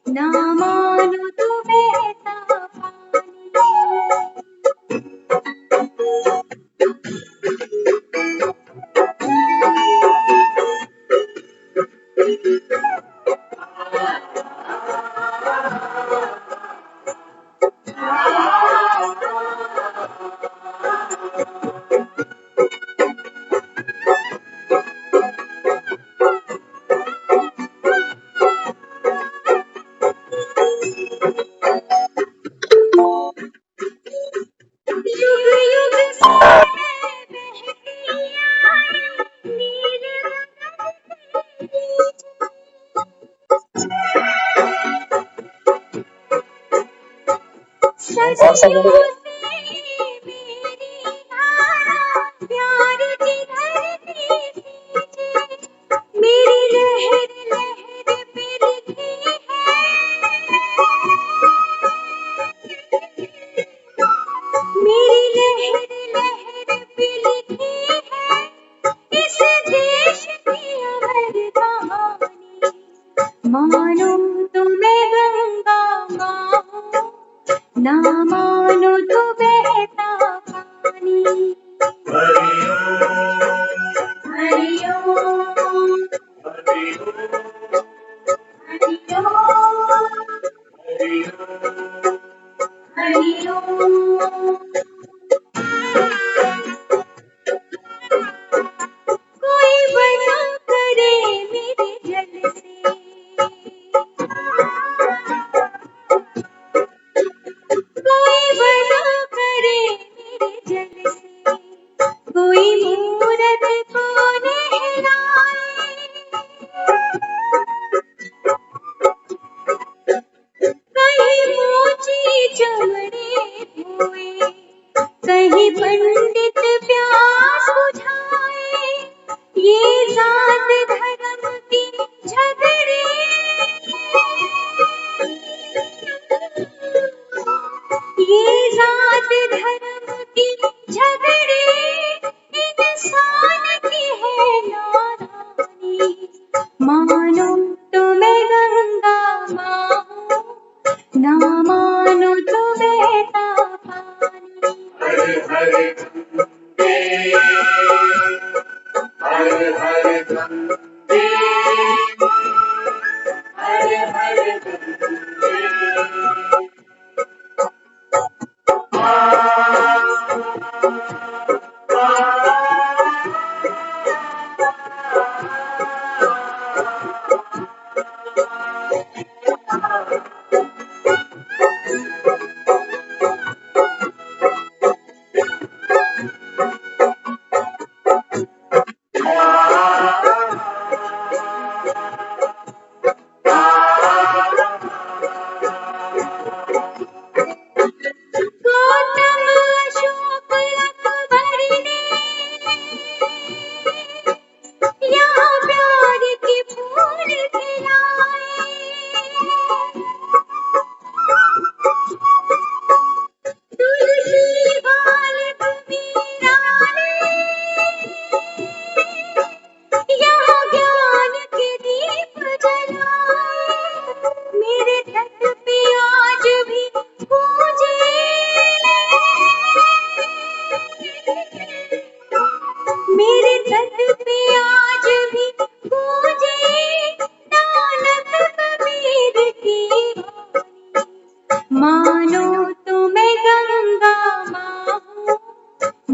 ना मानो तो बहता युग युग से मैं बहती आई नीले सदियों से मेरी धारा प्यार की धरती सींचे मेरी लहर लहर पे लिखी है मेरी लहर लहर पे लिखी है इस देश की अमर कहानी मानो तो मैं गंगा माँ हूँ ना मानो तो बहता पानी हरिओम हरिओम हरिओम कोई वजह करे मेरे जल से कोई वजह करे मेरे जल से कोई मूरत को नहलाए कहीं मोची चमड़े धोए कहीं पंडित प्यास बुझाए ये जात धर्म की झगड़े ये जात धर्म की झगड़े इंसान की है नादानी मानो तो मैं गंगा माँ हूँ ना मानो तो बहता पानी हर हर गंगे हर हर गौतम अशोक अकबर ने यहाँ प्यार के फूल खिलाए तुलसी बालक मीरा ने यहाँ ज्ञान के दीप जलाए मेरे तट पे आज भी पूजे मेरे तट पे आज भी पूजे नानक कबीर की वाणी मानो तो मैं गंगा माँ हूँ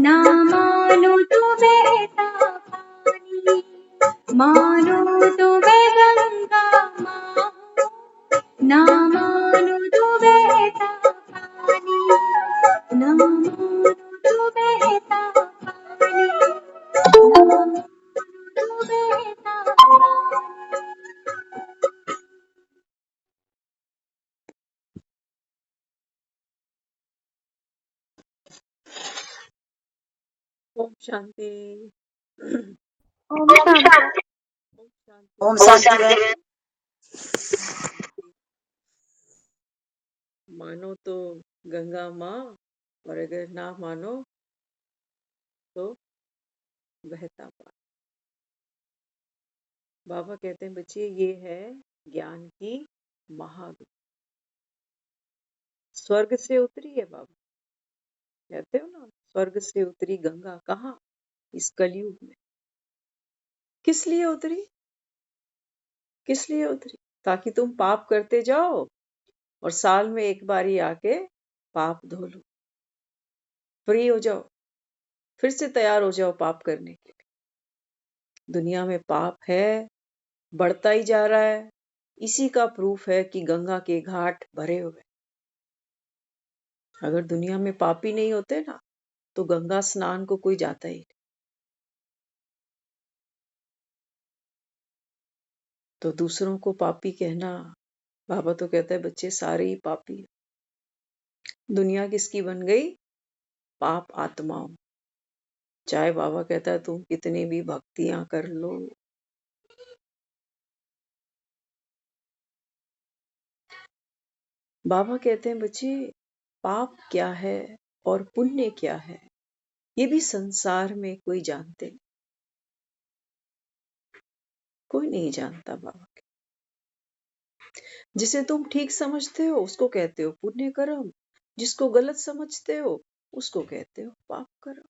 ना मानो तो बहता पानी मानो तो मैं गंगा माँ हूँ ना मानो तो बहता पानी ना मानो तो बहता पानी ना मानो तो बहता पानी ओम शांति। ओम शांति ओम शांति। मानो तो गंगा माँ और अगर ना मानो तो बहता पानी। बाबा कहते हैं बच्चे ये है ज्ञान की महादुख। स्वर्ग से उतरी है बाबा, कहते हो ना, स्वर्ग से उतरी गंगा कहाँ, इस कलयुग में। किस लिए उतरी? किस लिए उतरी? ताकि तुम पाप करते जाओ और साल में एक बारी आके पाप धो लो, फ्री हो जाओ, फिर से तैयार हो जाओ पाप करने के लिए। दुनिया में पाप है, बढ़ता ही जा रहा है। इसी का प्रूफ है कि गंगा के घाट भरे हुए। अगर दुनिया में पापी नहीं होते ना, तो गंगा स्नान को कोई जाता ही नहीं। तो दूसरों को पापी कहना, बाबा तो कहता है बच्चे सारे ही पापी हैं। दुनिया किसकी बन गई? पाप आत्माओं। चाहे बाबा कहता है तुम कितनी भी भक्तियां कर लो, बाबा कहते हैं बच्चे पाप क्या है और पुण्य क्या है, ये भी संसार में कोई जानते नहीं, कोई नहीं जानता बाबा। जिसे तुम ठीक समझते हो उसको कहते हो पुण्य कर्म, जिसको गलत समझते हो उसको कहते हो पाप कर्म।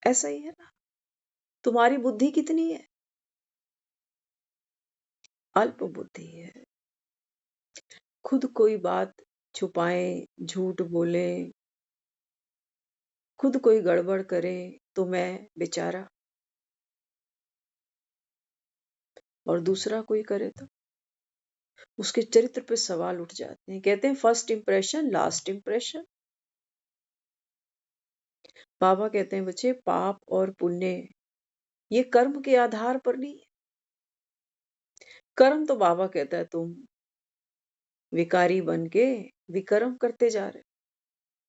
ऐसा ही है ना। तुम्हारी बुद्धि कितनी है? अल्प बुद्धि है। खुद कोई बात छुपाए, झूठ बोले, खुद कोई गड़बड़ करे तो मैं बेचारा, और दूसरा कोई करे तो उसके चरित्र पे सवाल उठ जाते हैं। कहते हैं फर्स्ट इंप्रेशन लास्ट इंप्रेशन। बाबा कहते हैं बच्चे पाप और पुण्य ये कर्म के आधार पर नहीं है। कर्म तो बाबा कहता है तुम विकारी बन के विकर्म करते जा रहे।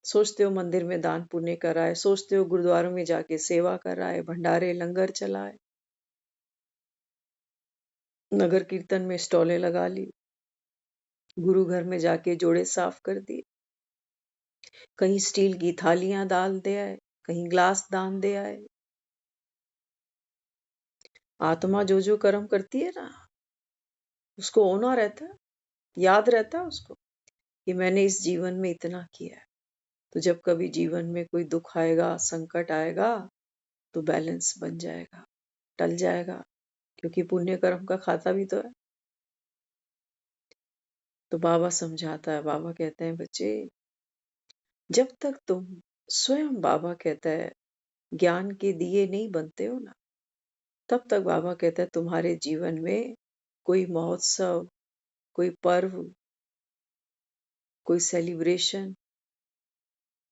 सोचते हो मंदिर में दान पुण्य कराए, सोचते हो गुरुद्वारों में जाके सेवा कराए, भंडारे लंगर चलाए, नगर कीर्तन में स्टॉलें लगा ली, गुरु घर में जाके जोड़े साफ कर दिए, कहीं स्टील की थालियां डाल दे आए, कहीं ग्लास दान दे आए। आत्मा जो जो कर्म करती है ना, उसको होना रहता है, याद रहता है उसको कि मैंने इस जीवन में इतना किया है। तो जब कभी जीवन में कोई दुख आएगा, संकट आएगा, तो बैलेंस बन जाएगा, टल जाएगा, क्योंकि पुण्य कर्म का खाता भी तो है। तो बाबा समझाता है, बाबा कहते हैं बच्चे जब तक तुम स्वयं, बाबा कहता है, ज्ञान के दिए नहीं बनते हो ना, तब तक बाबा कहता है तुम्हारे जीवन में कोई महोत्सव, कोई पर्व, कोई सेलिब्रेशन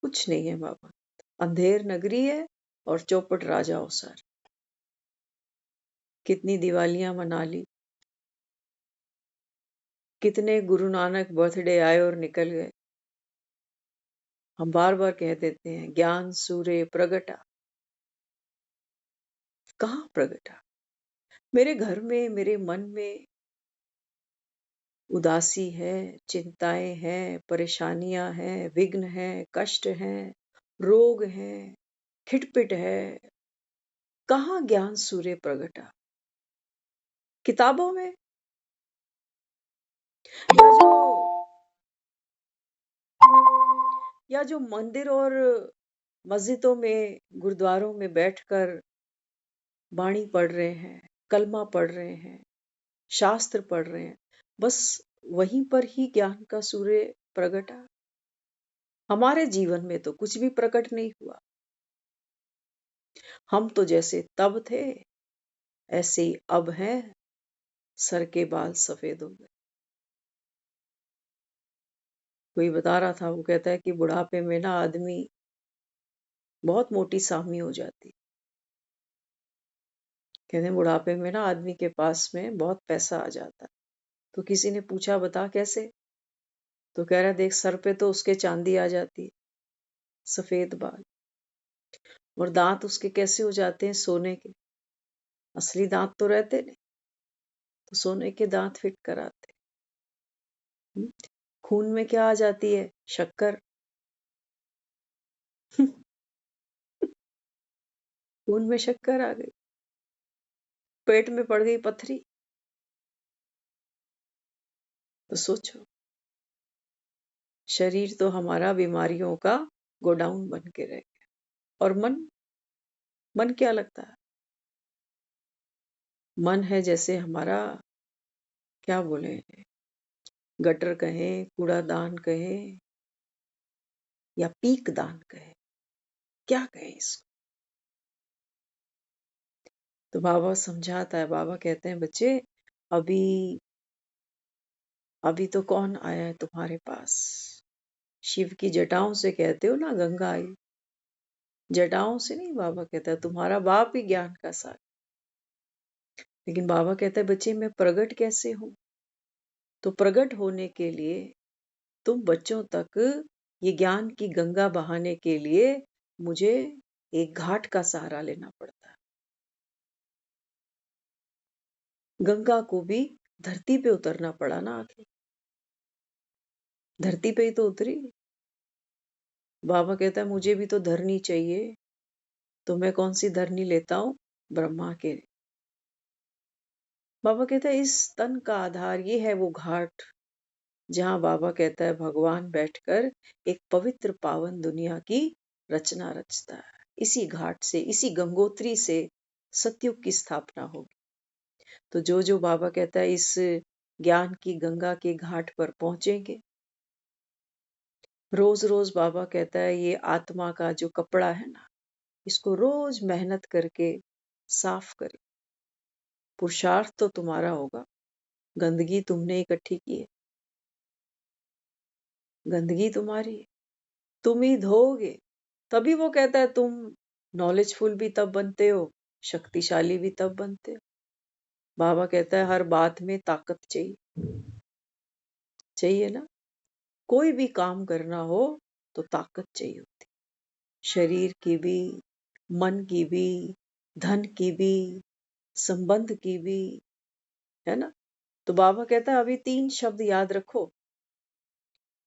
कुछ नहीं है बाबा। अंधेर नगरी है और चौपट राजा हो सर। कितनी दिवालियां मना ली, कितने गुरु नानक बर्थडे आए और निकल गए। हम बार बार कह देते हैं ज्ञान सूर्य प्रगटा, कहाँ प्रगटा? मेरे घर में, मेरे मन में उदासी है, चिंताएं हैं, परेशानियां हैं, विघ्न हैं, कष्ट हैं, रोग हैं, खिटपिट है। कहाँ ज्ञान सूर्य प्रगटा? किताबों में, या जो मंदिर और मस्जिदों में, गुरुद्वारों में बैठकर बाणी पढ़ रहे हैं, कलमा पढ़ रहे हैं, शास्त्र पढ़ रहे हैं, बस वहीं पर ही ज्ञान का सूर्य प्रगटा। हमारे जीवन में तो कुछ भी प्रकट नहीं हुआ। हम तो जैसे तब थे ऐसे ही अब हैं, सर के बाल सफेद हो गए। कोई बता रहा था, वो कहता है कि बुढ़ापे में ना आदमी बहुत मोटी सामनी हो जाती। कहते हैं बुढ़ापे में ना आदमी के पास में बहुत पैसा आ जाता है। तो किसी ने पूछा बता कैसे? तो कह रहा देख सर पे तो उसके चांदी आ जाती है, सफेद बाल, और दांत उसके कैसे हो जाते हैं? सोने के। असली दांत तो रहते नहीं, तो सोने के दांत फिट कराते। खून में क्या आ जाती है? शक्कर। खून में शक्कर आ गई, पेट में पड़ गई पथरी, तो सोचो, शरीर तो हमारा बीमारियों का गोडाउन बन के रह गया। और मन, मन क्या लगता है? मन है जैसे हमारा, क्या बोले, गटर कहें, कूड़ादान कहें, या पीक दान कहें, क्या कहें इसको। तो बाबा समझाता है, बाबा कहते हैं बच्चे, अभी अभी तो कौन आया है तुम्हारे पास? शिव की जटाओं से कहते हो ना गंगा आई, जटाओं से नहीं। बाबा कहता है तुम्हारा बाप ही ज्ञान का सागर। लेकिन बाबा कहता है बच्चे मैं प्रकट कैसे हूं? तो प्रकट होने के लिए तुम बच्चों तक ये ज्ञान की गंगा बहाने के लिए मुझे एक घाट का सहारा लेना पड़ता है। गंगा को भी धरती पे उतरना पड़ा ना, आखिर धरती पे ही तो उतरी। बाबा कहता है मुझे भी तो धरनी चाहिए, तो मैं कौन सी धरनी लेता हूं? ब्रह्मा के। बाबा कहता है इस तन का आधार ये है वो घाट, जहां बाबा कहता है भगवान बैठकर एक पवित्र पावन दुनिया की रचना रचता है। इसी घाट से, इसी गंगोत्री से सतयुग की स्थापना होगी। तो जो जो बाबा कहता है इस ज्ञान की गंगा के घाट पर पहुंचेंगे, रोज रोज बाबा कहता है ये आत्मा का जो कपड़ा है ना, इसको रोज मेहनत करके साफ करे। पुरुषार्थ तो तुम्हारा होगा, गंदगी तुमने इकट्ठी की है, गंदगी तुम्हारी है, तुम ही धोगे। तभी वो कहता है तुम नॉलेजफुल भी तब बनते हो, शक्तिशाली भी तब बनते हो। बाबा कहता है हर बात में ताकत चाहिए, चाहिए ना। कोई भी काम करना हो तो ताकत चाहिए होती, शरीर की भी, मन की भी, धन की भी, संबंध की भी, है ना। तो बाबा कहता है अभी 3 शब्द याद रखो।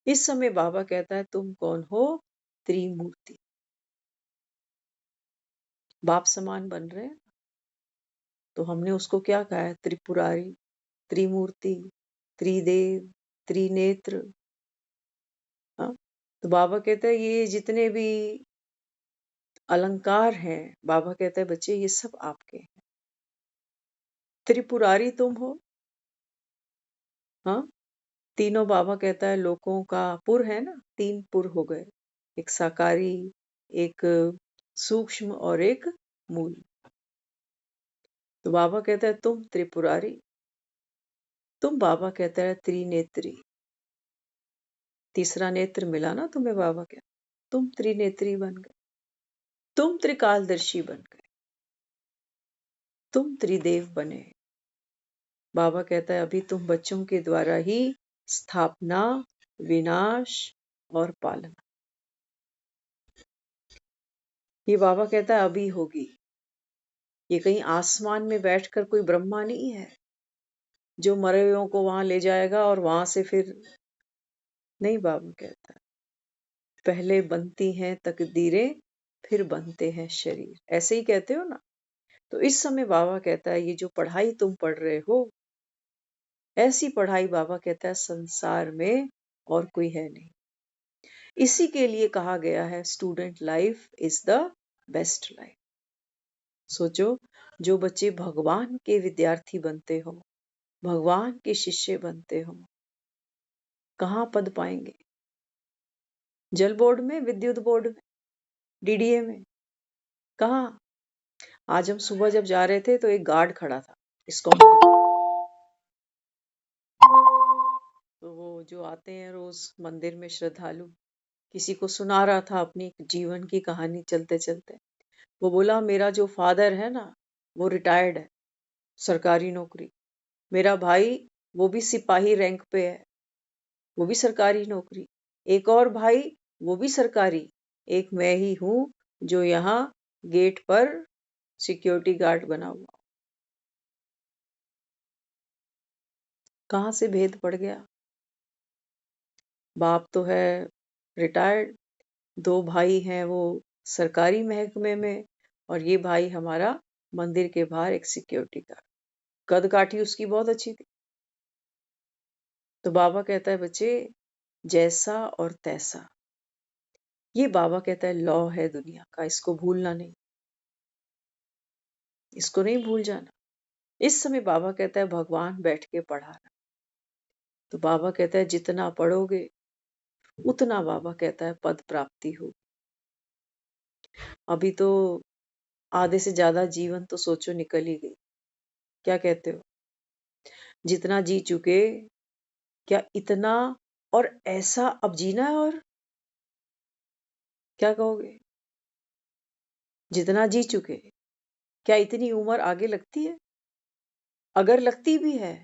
इस समय बाबा कहता है तुम कौन हो? त्रिमूर्ति। बाप समान बन रहे हैं, तो हमने उसको क्या कहा है? त्रिपुरारी, त्रिमूर्ति, त्रिदेव, त्रिनेत्र। हाँ, तो बाबा कहते हैं ये जितने भी अलंकार हैं, बाबा कहते हैं बच्चे ये सब आपके हैं। त्रिपुरारी तुम हो। हाँ, तीनों बाबा कहता है लोगों का पुर है ना, 3 पुर हो गए, एक साकारी, एक सूक्ष्म और एक मूल। तो बाबा कहता है तुम त्रिपुरारी, तुम बाबा कहता है त्रिनेत्री। तीसरा नेत्र मिला ना तुम्हें, बाबा कहता तुम त्रिनेत्री बन गए, तुम त्रिकालदर्शी बन गए, तुम त्रिदेव बने। बाबा कहता है अभी तुम बच्चों के द्वारा ही स्थापना, विनाश और पालना, ये बाबा कहता है अभी होगी। ये कहीं आसमान में बैठकर कोई ब्रह्मा नहीं है जो मरे हुओं को वहां ले जाएगा और वहां से फिर नहीं। बाबा कहता है पहले बनती हैं तकदीरें, फिर बनते हैं शरीर, ऐसे ही कहते हो ना। तो इस समय बाबा कहता है ये जो पढ़ाई तुम पढ़ रहे हो, ऐसी पढ़ाई बाबा कहता है संसार में और कोई है नहीं। इसी के लिए कहा गया है student life is the best life. सोचो, जो बच्चे भगवान के विद्यार्थी बनते हो, भगवान के शिष्य बनते हो, कहाँ पद पाएंगे? जल बोर्ड में, विद्युत बोर्ड में, डीडीए में, कहाँ? आज हम सुबह जब जा रहे थे तो एक गार्ड खड़ा था इस्कॉन के पास। तो वो जो आते हैं रोज मंदिर में श्रद्धालु, किसी को सुना रहा था अपनी जीवन की कहानी चलते चलते। वो बोला मेरा जो फादर है ना, वो रिटायर्ड है, सरकारी नौकरी। मेरा भाई वो भी सिपाही रैंक पे है, वो भी सरकारी नौकरी। एक और भाई वो भी सरकारी। एक मैं ही हूं जो यहाँ गेट पर सिक्योरिटी गार्ड बना हुआ। कहाँ से भेद पड़ गया? बाप तो है रिटायर्ड, 2 भाई हैं वो सरकारी महकमे में, और ये भाई हमारा मंदिर के बाहर एक सिक्योरिटी गार्ड। कद काठी उसकी बहुत अच्छी थी। तो बाबा कहता है बच्चे, जैसा और तैसा, ये बाबा कहता है लॉ है दुनिया का, इसको भूलना नहीं, इसको नहीं भूल जाना। इस समय बाबा कहता है भगवान बैठ के पढ़ा रहा। तो बाबा कहता है जितना पढ़ोगे उतना बाबा कहता है पद प्राप्ति हो। अभी तो आधे से ज्यादा जीवन तो सोचो निकल ही गई। क्या कहते हो? जितना जी चुके, क्या इतना और ऐसा अब जीना है? और क्या कहोगे? जितना जी चुके, क्या इतनी उम्र आगे लगती है? अगर लगती भी है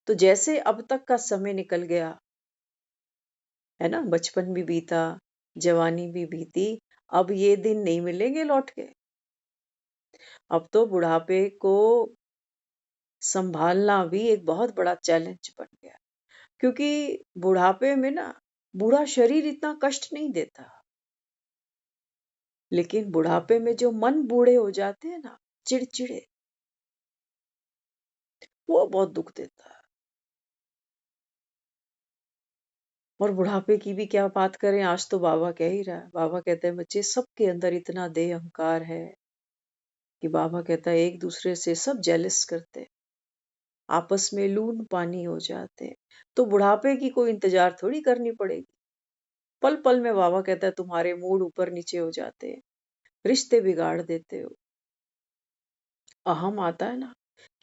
तो जैसे अब तक का समय निकल गया है ना, बचपन भी बीता, जवानी भी बीती, अब ये दिन नहीं मिलेंगे लौट के। अब तो बुढ़ापे को संभालना भी एक बहुत बड़ा चैलेंज बन गया, क्योंकि बुढ़ापे में ना बूढ़ा शरीर इतना कष्ट नहीं देता, लेकिन बुढ़ापे में जो मन बूढ़े हो जाते हैं ना, चिड़चिड़े, वो बहुत दुख देता है। और बुढ़ापे की भी क्या बात करें, आज तो बाबा कह ही रहा है। बाबा कहते हैं बच्चे, सबके अंदर इतना देह अहंकार है कि बाबा कहता है एक दूसरे से सब जेलस करते हैं, आपस में लून पानी हो जाते हैं। तो बुढ़ापे की कोई इंतजार थोड़ी करनी पड़ेगी। पल पल में बाबा कहता है तुम्हारे मूड ऊपर नीचे हो जाते हैं, रिश्ते बिगाड़ देते हो। अहम आता है ना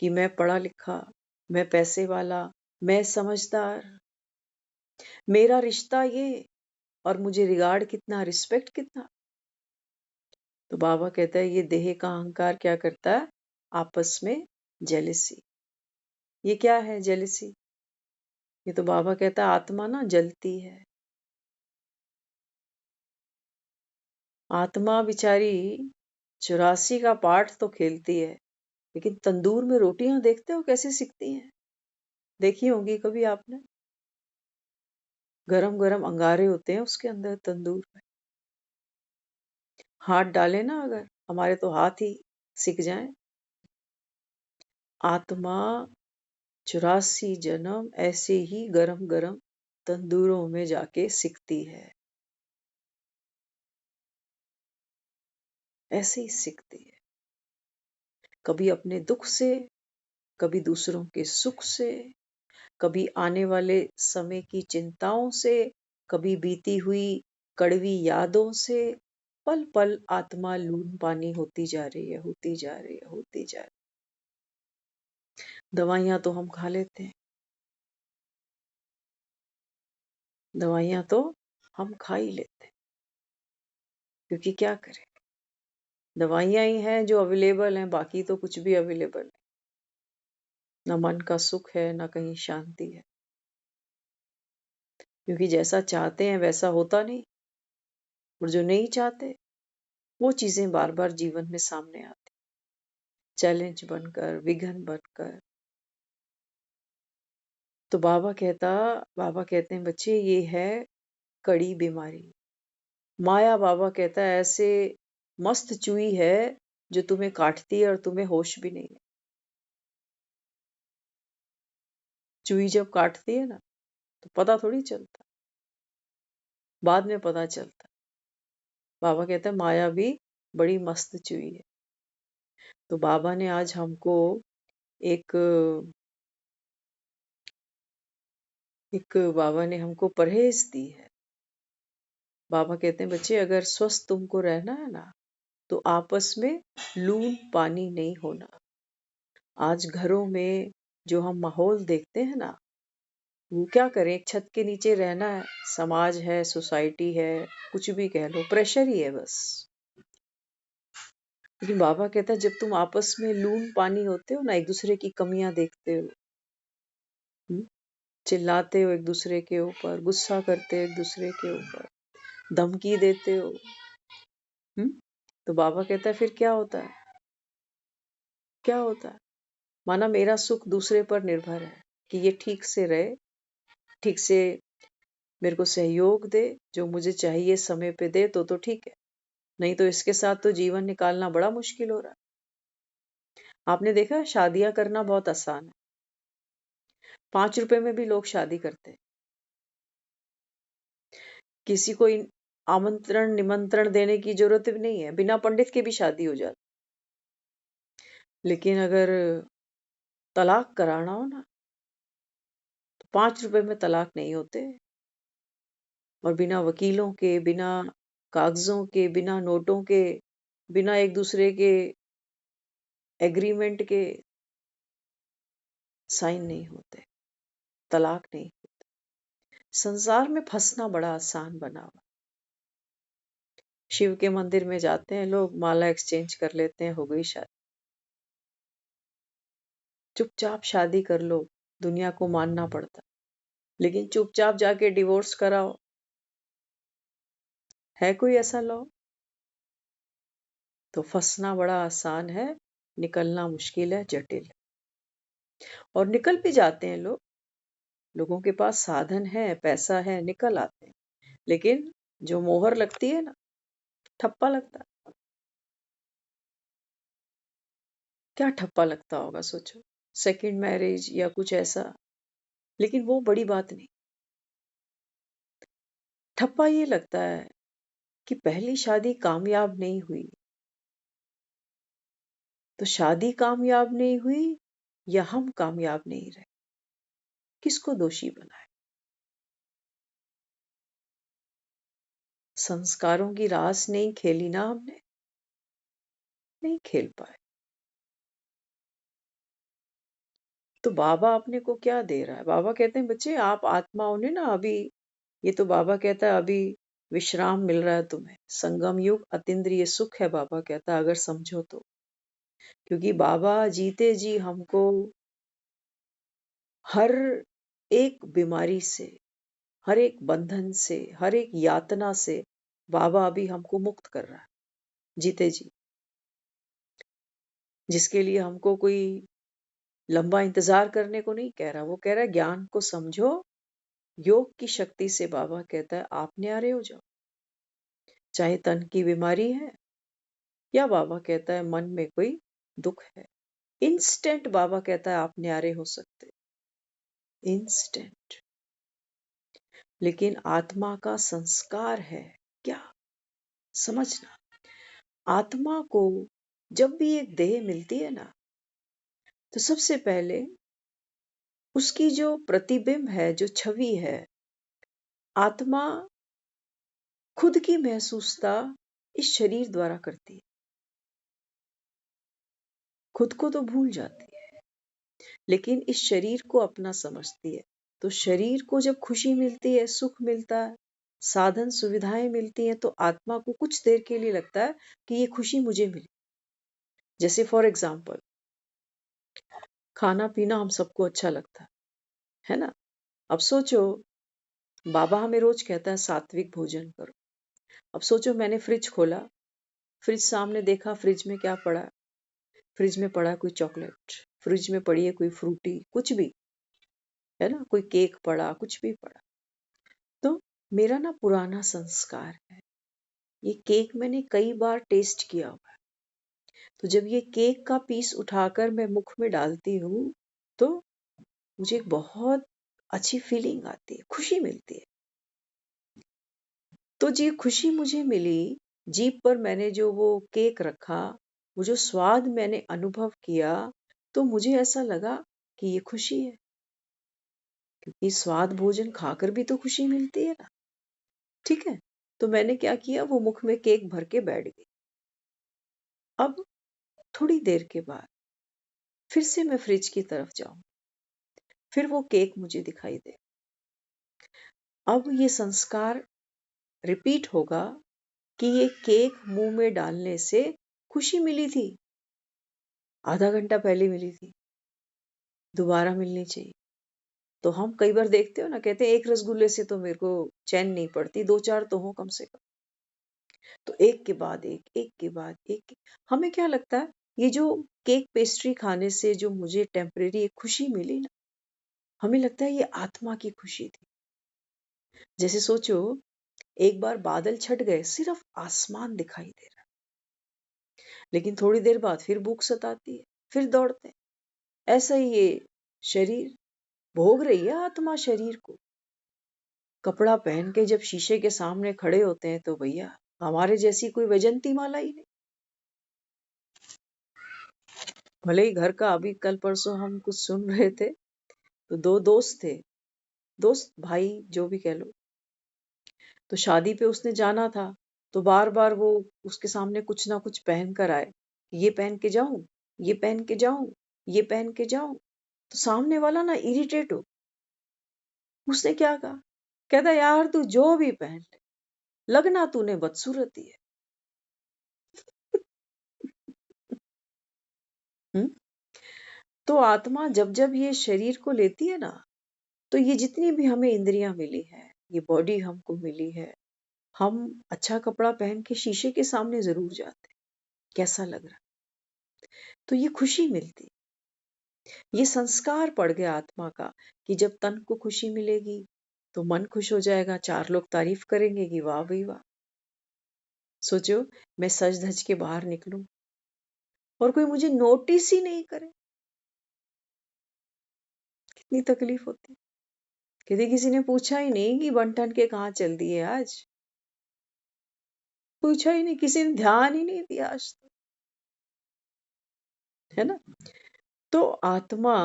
कि मैं पढ़ा लिखा, मैं पैसे वाला, मैं समझदार, मेरा रिश्ता ये, और मुझे रिगार्ड कितना, रिस्पेक्ट कितना। तो बाबा कहता है ये देह का अहंकार क्या करता है, आपस में जेलिसी। ये क्या है जेलिसी? ये तो बाबा कहता है आत्मा ना जलती है। आत्मा बिचारी 84 का पाठ तो खेलती है, लेकिन तंदूर में रोटियां देखते हो कैसे सिकती हैं? देखी होंगी कभी आपने? गरम गरम अंगारे होते हैं उसके अंदर तंदूर में। हाथ डाले ना अगर, हमारे तो हाथ ही सिक जाएं। आत्मा 84 जन्म ऐसे ही गरम गरम तंदूरों में जाके सिकती है, ऐसे ही सिकती है। कभी अपने दुख से, कभी दूसरों के सुख से, कभी आने वाले समय की चिंताओं से, कभी बीती हुई कड़वी यादों से। पल पल आत्मा लून पानी होती जा रही है, होती जा रही है, होती जा रही है। दवाइयां तो हम खा लेते हैं, दवाइयां तो हम खा ही लेते हैं, क्योंकि क्या करें, दवाइयां ही हैं जो अवेलेबल हैं, बाकी तो कुछ भी अवेलेबल नहीं। न मन का सुख है, न कहीं शांति है, क्योंकि जैसा चाहते हैं वैसा होता नहीं, और जो नहीं चाहते वो चीजें बार बार जीवन में सामने आती, चैलेंज बनकर, विघ्न बनकर। तो बाबा कहते हैं बच्चे ये है कड़ी बीमारी। माया बाबा कहता है ऐसे मस्त चुई है जो तुम्हें काटती है और तुम्हें होश भी नहीं है। चुई जब काटती है ना तो पता थोड़ी चलता, बाद में पता चलता। बाबा कहता है माया भी बड़ी मस्त चुई है। तो बाबा ने आज हमको एक एक बाबा ने हमको परहेज दी है। बाबा कहते हैं बच्चे अगर स्वस्थ तुमको रहना है ना तो आपस में लून पानी नहीं होना। आज घरों में जो हम माहौल देखते हैं ना, वो क्या करें, एक छत के नीचे रहना है, समाज है, सोसाइटी है, कुछ भी कह लो, प्रेशर ही है बस। लेकिन बाबा कहता है जब तुम आपस में लून पानी होते हो ना, एक दूसरे की कमियां देखते हो, हम्म, चिल्लाते हो एक दूसरे के ऊपर, गुस्सा करते हो एक दूसरे के ऊपर, धमकी देते हो, हम्म, तो बाबा कहता है फिर क्या होता है, क्या होता है? माना मेरा सुख दूसरे पर निर्भर है कि ये ठीक से रहे, ठीक से मेरे को सहयोग दे, जो मुझे चाहिए समय पे दे तो ठीक है, नहीं तो इसके साथ तो जीवन निकालना बड़ा मुश्किल हो रहा है। आपने देखा शादियां करना बहुत आसान है, 5 रुपए में भी लोग शादी करते हैं। किसी को आमंत्रण निमंत्रण देने की जरूरत भी नहीं है, बिना पंडित के भी शादी हो जाती। लेकिन अगर तलाक कराना हो ना, तो 5 रुपए में तलाक नहीं होते। और बिना वकीलों के, बिना कागजों के, बिना नोटों के, बिना एक दूसरे के एग्रीमेंट के साइन नहीं होते, तलाक नहीं होते। संसार में फंसना बड़ा आसान बना हुआ। शिव के मंदिर में जाते हैं लोग, माला एक्सचेंज कर लेते हैं, हो गई शादी। चुपचाप शादी कर लो, दुनिया को मानना पड़ता। लेकिन चुपचाप जाके डिवोर्स कराओ, है कोई ऐसा लॉ? तो फंसना बड़ा आसान है, निकलना मुश्किल है, जटिल। और निकल भी जाते हैं लोग, लोगों के पास साधन है, पैसा है, निकल आते हैं। लेकिन जो मोहर लगती है ना, ठप्पा लगता है। क्या ठप्पा लगता होगा सोचो, सेकंड मैरिज या कुछ ऐसा। लेकिन वो बड़ी बात नहीं। ठप्पा ये लगता है कि पहली शादी कामयाब नहीं हुई, तो शादी कामयाब नहीं हुई या हम कामयाब नहीं रहे, किसको दोषी बनाए? संस्कारों की रास नहीं खेली ना हमने, नहीं खेल पाए। तो बाबा अपने को क्या दे रहा है? बाबा कहते हैं बच्चे आप आत्माओं ने ना अभी, ये तो बाबा कहता है अभी विश्राम मिल रहा है तुम्हें, संगम युग अतीन्द्रिय सुख है, बाबा कहता है अगर समझो तो। क्योंकि बाबा जीते जी हमको हर एक बीमारी से, हर एक बंधन से, हर एक यातना से बाबा अभी हमको मुक्त कर रहा है, जीते जी। जिसके लिए हमको कोई लंबा इंतजार करने को नहीं कह रहा, वो कह रहा है ज्ञान को समझो, योग की शक्ति से बाबा कहता है आप न्यारे हो जाओ। चाहे तन की बीमारी है या बाबा कहता है मन में कोई दुख है, इंस्टेंट बाबा कहता है आप न्यारे हो सकते, इंस्टेंट। लेकिन आत्मा का संस्कार है क्या, समझना। आत्मा को जब भी एक देह मिलती है ना, तो सबसे पहले उसकी जो प्रतिबिंब है, जो छवि है, आत्मा खुद की महसूसता इस शरीर द्वारा करती है। खुद को तो भूल जाती है, लेकिन इस शरीर को अपना समझती है। तो शरीर को जब खुशी मिलती है, सुख मिलता है, साधन सुविधाएं मिलती हैं, तो आत्मा को कुछ देर के लिए लगता है कि ये खुशी मुझे मिली। जैसे फॉर एग्जाम्पल, खाना पीना हम सबको अच्छा लगता है ना। अब सोचो, बाबा हमें रोज कहता है सात्विक भोजन करो। अब सोचो मैंने फ्रिज खोला, फ्रिज सामने देखा, फ्रिज में क्या पड़ा है? फ्रिज में पड़ा है कोई चॉकलेट, फ्रिज में पड़ी है कोई फ्रूटी, कुछ भी, है ना, कोई केक पड़ा, कुछ भी पड़ा। तो मेरा ना पुराना संस्कार है, ये केक मैंने कई बार टेस्ट किया हुआ है। तो जब ये केक का पीस उठाकर मैं मुख में डालती हूँ, तो मुझे एक बहुत अच्छी फीलिंग आती है, खुशी मिलती है। तो जी खुशी मुझे मिली, जीभ पर मैंने जो वो केक रखा, वो जो स्वाद मैंने अनुभव किया, तो मुझे ऐसा लगा कि ये खुशी है। क्योंकि स्वाद भोजन खाकर भी तो खुशी मिलती है ना, ठीक है। तो मैंने क्या किया, वो मुख में केक भर के बैठ गई। अब थोड़ी देर के बाद फिर से मैं फ्रिज की तरफ जाऊं, फिर वो केक मुझे दिखाई दे। अब ये संस्कार रिपीट होगा कि ये केक मुंह में डालने से खुशी मिली थी, आधा घंटा पहले मिली थी, दोबारा मिलनी चाहिए। तो हम कई बार देखते हो ना, कहते हैं एक रसगुल्ले से तो मेरे को चैन नहीं पड़ती, दो चार तो हो कम से कम। तो एक के बाद एक के बाद एक। हमें क्या लगता है, ये जो केक पेस्ट्री खाने से जो मुझे टेम्परेरी एक खुशी मिली ना, हमें लगता है ये आत्मा की खुशी थी। जैसे सोचो, एक बार बादल छट गए, सिर्फ आसमान दिखाई दे रहा है, लेकिन थोड़ी देर बाद फिर भूख सताती है, फिर दौड़ते हैं। ऐसा ही ये शरीर, भोग रही है आत्मा शरीर को। कपड़ा पहन के जब शीशे के सामने खड़े होते हैं तो भैया हमारे जैसी कोई वैजंती माला ही नहीं। भले ही घर का, अभी कल परसों हम कुछ सुन रहे थे तो दो दोस्त थे, दोस्त भाई जो भी कह लो, तो शादी पे उसने जाना था तो बार बार वो उसके सामने कुछ ना कुछ पहन कर आए, ये पहन के जाऊं, ये पहन के जाऊं, ये पहन के जाऊं। तो सामने वाला ना इरिटेट हो, उसने क्या कहा, कहता यार तू जो भी पहन ले, लगना तूने बदसूरती है। हम्म? तो आत्मा जब जब ये शरीर को लेती है ना, तो ये जितनी भी हमें इंद्रियां मिली है, ये बॉडी हमको मिली है, हम अच्छा कपड़ा पहन के शीशे के सामने जरूर जाते हैं, कैसा लग रहा, तो ये खुशी मिलती। ये संस्कार पड़ गया आत्मा का कि जब तन को खुशी मिलेगी तो मन खुश हो जाएगा, चार लोग तारीफ करेंगे कि वाह भाई वाह। सोचो मैं सज धज के बाहर निकलूं और कोई मुझे नोटिस ही नहीं करे, कितनी तकलीफ होती। कहते किसी ने पूछा ही नहीं कि बंटन के कहाँ चल दिए आज, पूछा ही नहीं, किसी ने ध्यान ही नहीं दिया आज तक, है ना। तो आत्मा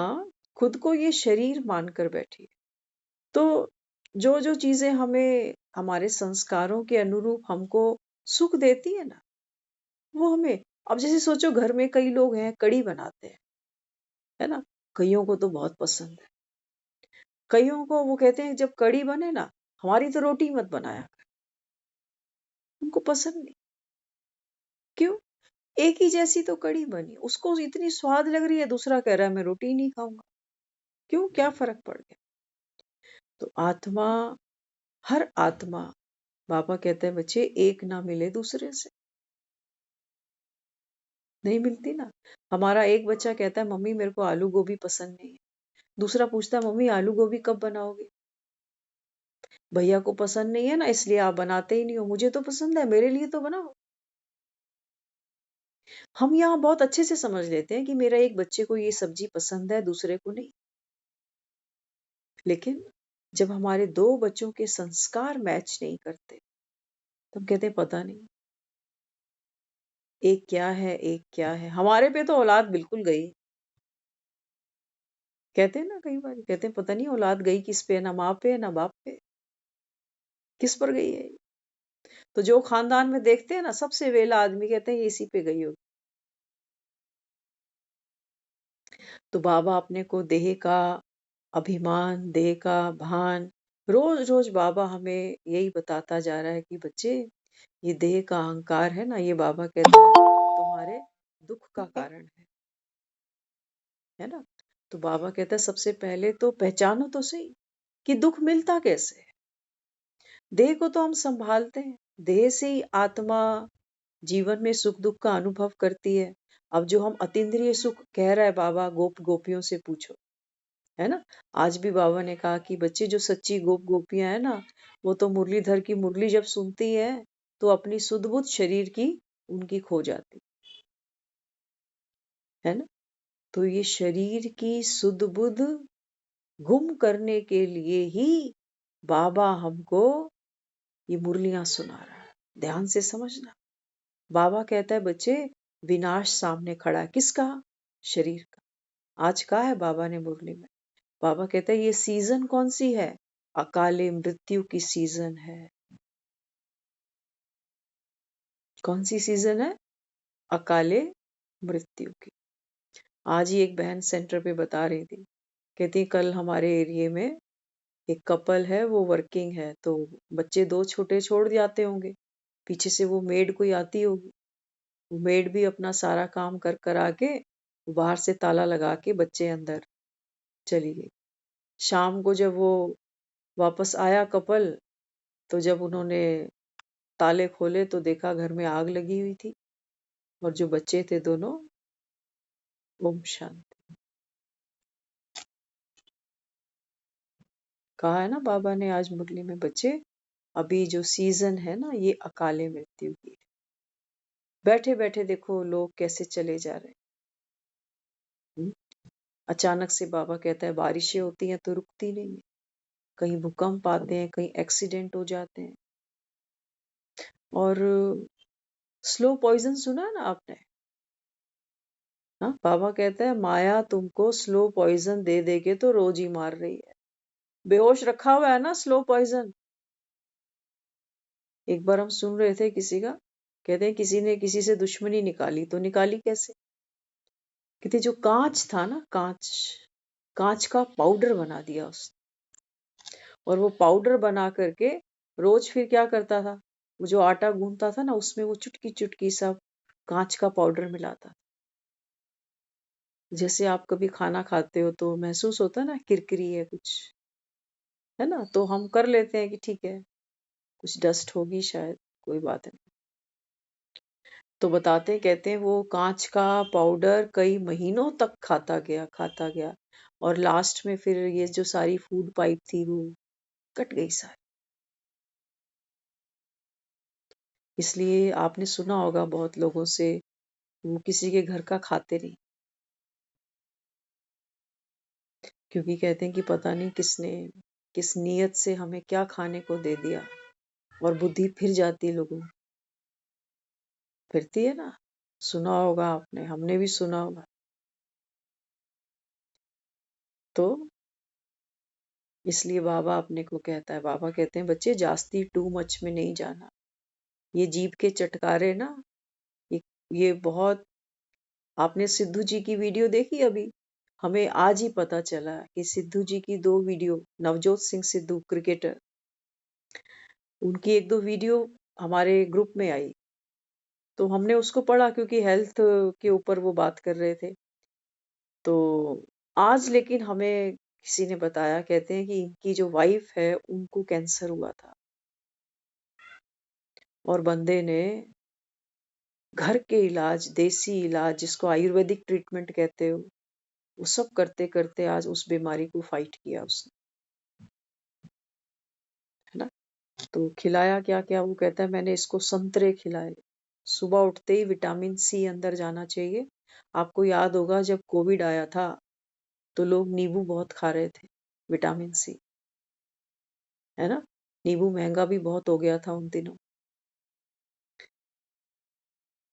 खुद को ये शरीर मानकर बैठी है। तो जो जो चीजें हमें हमारे संस्कारों के अनुरूप हमको सुख देती है ना, वो हमें, अब जैसे सोचो घर में कई लोग हैं कड़ी बनाते हैं, है ना, कईयों को तो बहुत पसंद है, कईयों को वो कहते हैं जब कड़ी बने ना, हमारी तो रोटी मत बनाया कर, उनको पसंद नहीं। क्यों? एक ही जैसी तो कड़ी बनी, उसको इतनी स्वाद लग रही है, दूसरा कह रहा है मैं रोटी नहीं खाऊंगा। क्यों? क्या फर्क पड़ गया? तो आत्मा, हर आत्मा, बाबा कहते हैं बच्चे एक ना मिले दूसरे से, नहीं मिलती ना। हमारा एक बच्चा कहता है मम्मी मेरे को आलू गोभी पसंद नहीं है, दूसरा पूछता है मम्मी आलू गोभी कब बनाओगे। भैया को पसंद नहीं है ना इसलिए आप बनाते ही नहीं हो, मुझे तो पसंद है, मेरे लिए तो बनाओ। हम यहाँ बहुत अच्छे से समझ लेते हैं कि मेरा एक बच्चे को ये सब्जी पसंद है, दूसरे को नहीं। लेकिन जब हमारे दो बच्चों के संस्कार मैच नहीं करते, तो हम कहते हैं पता नहीं एक क्या है एक क्या है। हमारे पे तो औलाद बिल्कुल गई, कहते हैं ना, कई बार कहते हैं पता नहीं औलाद गई किस पे, ना माँ पे ना बाप पे, किस पर गई है। तो जो खानदान में देखते हैं ना सबसे वेला आदमी, कहते हैं ये इसी पे गई होगी। तो बाबा अपने को देह का अभिमान, देह का भान, रोज रोज बाबा हमें यही बताता जा रहा है कि बच्चे ये देह का अहंकार है ना, ये बाबा कहता है तुम्हारे दुख का कारण है ना। तो बाबा कहता है सबसे पहले तो पहचानो तो सही कि दुख मिलता कैसे है। देह को तो हम संभालते हैं, देह से ही आत्मा जीवन में सुख दुख का अनुभव करती है। अब जो हम अतीन्द्रिय सुख कह रहा है बाबा, गोप गोपियों से पूछो, है ना। आज भी बाबा ने कहा कि बच्चे जो सच्ची गोप गोपियां है ना, वो तो मुरलीधर की मुरली जब सुनती है तो अपनी सुध बुध शरीर की उनकी खो जाती है ना। तो ये शरीर की सुध बुध गुम करने के लिए ही बाबा हमको ये मुरलियां सुना रहा है। ध्यान से समझना, बाबा कहता है बच्चे विनाश सामने खड़ा है, किसका? शरीर का। आज कहा है बाबा ने मुरली में, बाबा कहता है ये सीजन कौन सी है? अकाले मृत्यु की सीजन है। कौन सी सीजन है? अकाले मृत्यु की। आज ही एक बहन सेंटर पे बता रही थी, कहती कल हमारे एरिया में एक कपल है, वो वर्किंग है, तो बच्चे दो छोटे छोड़ जाते होंगे, पीछे से वो मेड कोई आती होगी, वो मेड भी अपना सारा काम कर कर आके बाहर से ताला लगा के बच्चे अंदर चली गई। शाम को जब वो वापस आया कपल, तो जब उन्होंने ताले खोले तो देखा घर में आग लगी हुई थी और जो बच्चे थे दोनों गुम शांत। कहा है ना बाबा ने आज मुरली में, बच्चे अभी जो सीजन है ना ये अकाले मृत्यु की है। बैठे बैठे देखो लोग कैसे चले जा रहे हैं। अचानक से बाबा कहता है बारिशें होती हैं तो रुकती नहीं है, कहीं भूकंप आते हैं, कहीं एक्सीडेंट हो जाते हैं। और स्लो पॉइजन सुना है ना आपने? हाँ, बाबा कहता है माया तुमको स्लो पॉइजन दे दे के तो रोज ही मार रही है। बेहोश रखा हुआ है ना स्लो पॉइजन। एक बार हम सुन रहे थे किसी का, कहते हैं किसी ने किसी से दुश्मनी निकाली, तो निकाली कैसे? कहते जो कांच था ना, कांच, कांच का पाउडर बना दिया उसने, और वो पाउडर बना करके रोज फिर क्या करता था, वो जो आटा गूंथता था ना उसमें वो चुटकी चुटकी सा कांच का पाउडर मिलाता। जैसे आप कभी खाना खाते हो तो महसूस होता है ना किरकिरी है कुछ, है ना, तो हम कर लेते हैं कि ठीक है कुछ डस्ट होगी शायद, कोई बात नहीं। तो बताते कहते हैं वो कांच का पाउडर कई महीनों तक खाता गया, और लास्ट में फिर ये जो सारी फूड पाइप थी वो कट गई सारी। इसलिए आपने सुना होगा बहुत लोगों से, वो किसी के घर का खाते नहीं, क्योंकि कहते हैं कि पता नहीं किसने किस नीयत से हमें क्या खाने को दे दिया, और बुद्धि फिर जाती है लोगों, फिरती है ना। सुना होगा आपने, हमने भी सुना होगा। तो इसलिए बाबा अपने को कहता है, बाबा कहते हैं बच्चे जास्ती टू मच में नहीं जाना। ये जीभ के चटकारे ना, ये ये बहुत, आपने सिद्धू जी की वीडियो देखी अभी? हमें आज ही पता चला कि सिद्धू जी की 2 वीडियो, नवजोत सिंह सिद्धू क्रिकेटर, उनकी 1-2 वीडियो हमारे ग्रुप में आई, तो हमने उसको पढ़ा क्योंकि हेल्थ के ऊपर वो बात कर रहे थे। तो आज लेकिन हमें किसी ने बताया, कहते हैं कि इनकी जो वाइफ है उनको कैंसर हुआ था, और बंदे ने घर के इलाज, देसी इलाज जिसको आयुर्वेदिक ट्रीटमेंट कहते हो, वो सब करते करते आज उस बीमारी को फाइट किया उसने, है ना। तो खिलाया क्या क्या, वो कहता है मैंने इसको संतरे खिलाए, सुबह उठते ही विटामिन सी अंदर जाना चाहिए। आपको याद होगा जब कोविड आया था तो लोग नींबू बहुत खा रहे थे, विटामिन सी, है ना। नींबू महंगा भी बहुत हो गया था उन दिनों।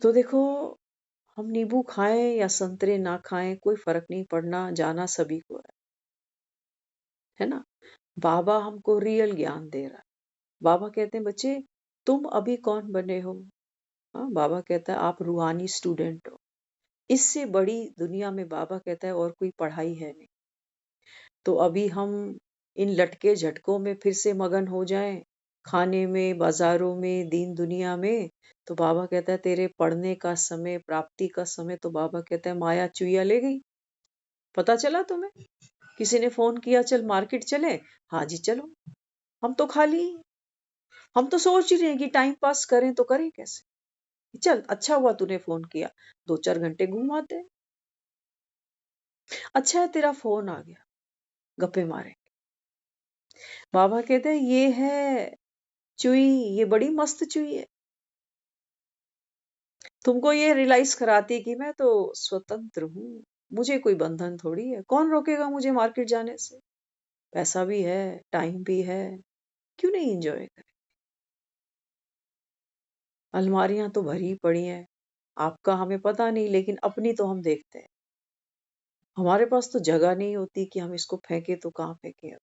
तो देखो, हम नींबू खाएं या संतरे ना खाएं कोई फर्क नहीं पड़ना, जाना सभी को है ना। बाबा हमको रियल ज्ञान दे रहा है। बाबा कहते हैं बच्चे तुम अभी कौन बने हो? हाँ, बाबा कहता है आप रूहानी स्टूडेंट हो। इससे बड़ी दुनिया में बाबा कहता है और कोई पढ़ाई है नहीं। तो अभी हम इन लटके झटकों में फिर से मगन हो जाएं, खाने में, बाजारों में, दीन दुनिया में, तो बाबा कहता है तेरे पढ़ने का समय, प्राप्ति का समय तो बाबा कहता है माया चुईया ले गई। पता चला तुम्हें? किसी ने फोन किया चल मार्केट चले, हाँ जी चलो, हम तो खाली, हम तो सोच ही रहे हैं कि टाइम पास करें तो करें कैसे। चल अच्छा हुआ तूने फोन किया, 2-4 घंटे घूम आते। अच्छा है तेरा फोन आ गया, गप्पे मारे। बाबा कहते हैं ये है चुई, ये बड़ी मस्त चुई है, तुमको ये रियलाइज कराती कि मैं तो स्वतंत्र हूँ, मुझे कोई बंधन थोड़ी है, कौन रोकेगा मुझे मार्केट जाने से, पैसा भी है, टाइम भी है, क्यों नहीं एंजॉय करें। अलमारियां तो भरी पड़ी हैं, आपका हमें पता नहीं, लेकिन अपनी तो हम देखते हैं। हमारे पास तो जगह नहीं होती कि हम इसको फेंके तो कहाँ फेंके अब।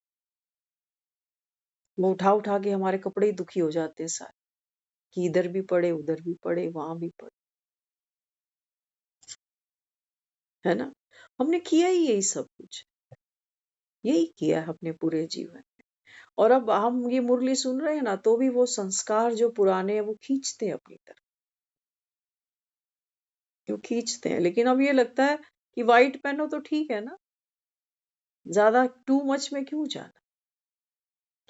वो उठा उठा के हमारे कपड़े ही दुखी हो जाते हैं सारे, कि इधर भी पड़े, उधर भी पड़े, वहां भी पड़े, है ना। हमने किया ही यही सब कुछ, यही किया है अपने पूरे जीवन। और अब हम ये मुरली सुन रहे हैं ना, तो भी वो संस्कार जो पुराने हैं वो खींचते हैं अपनी तरफ, वो खींचते हैं। लेकिन अब ये लगता है कि व्हाइट पहनो तो ठीक है ना, ज्यादा टू मच में क्यों जाना,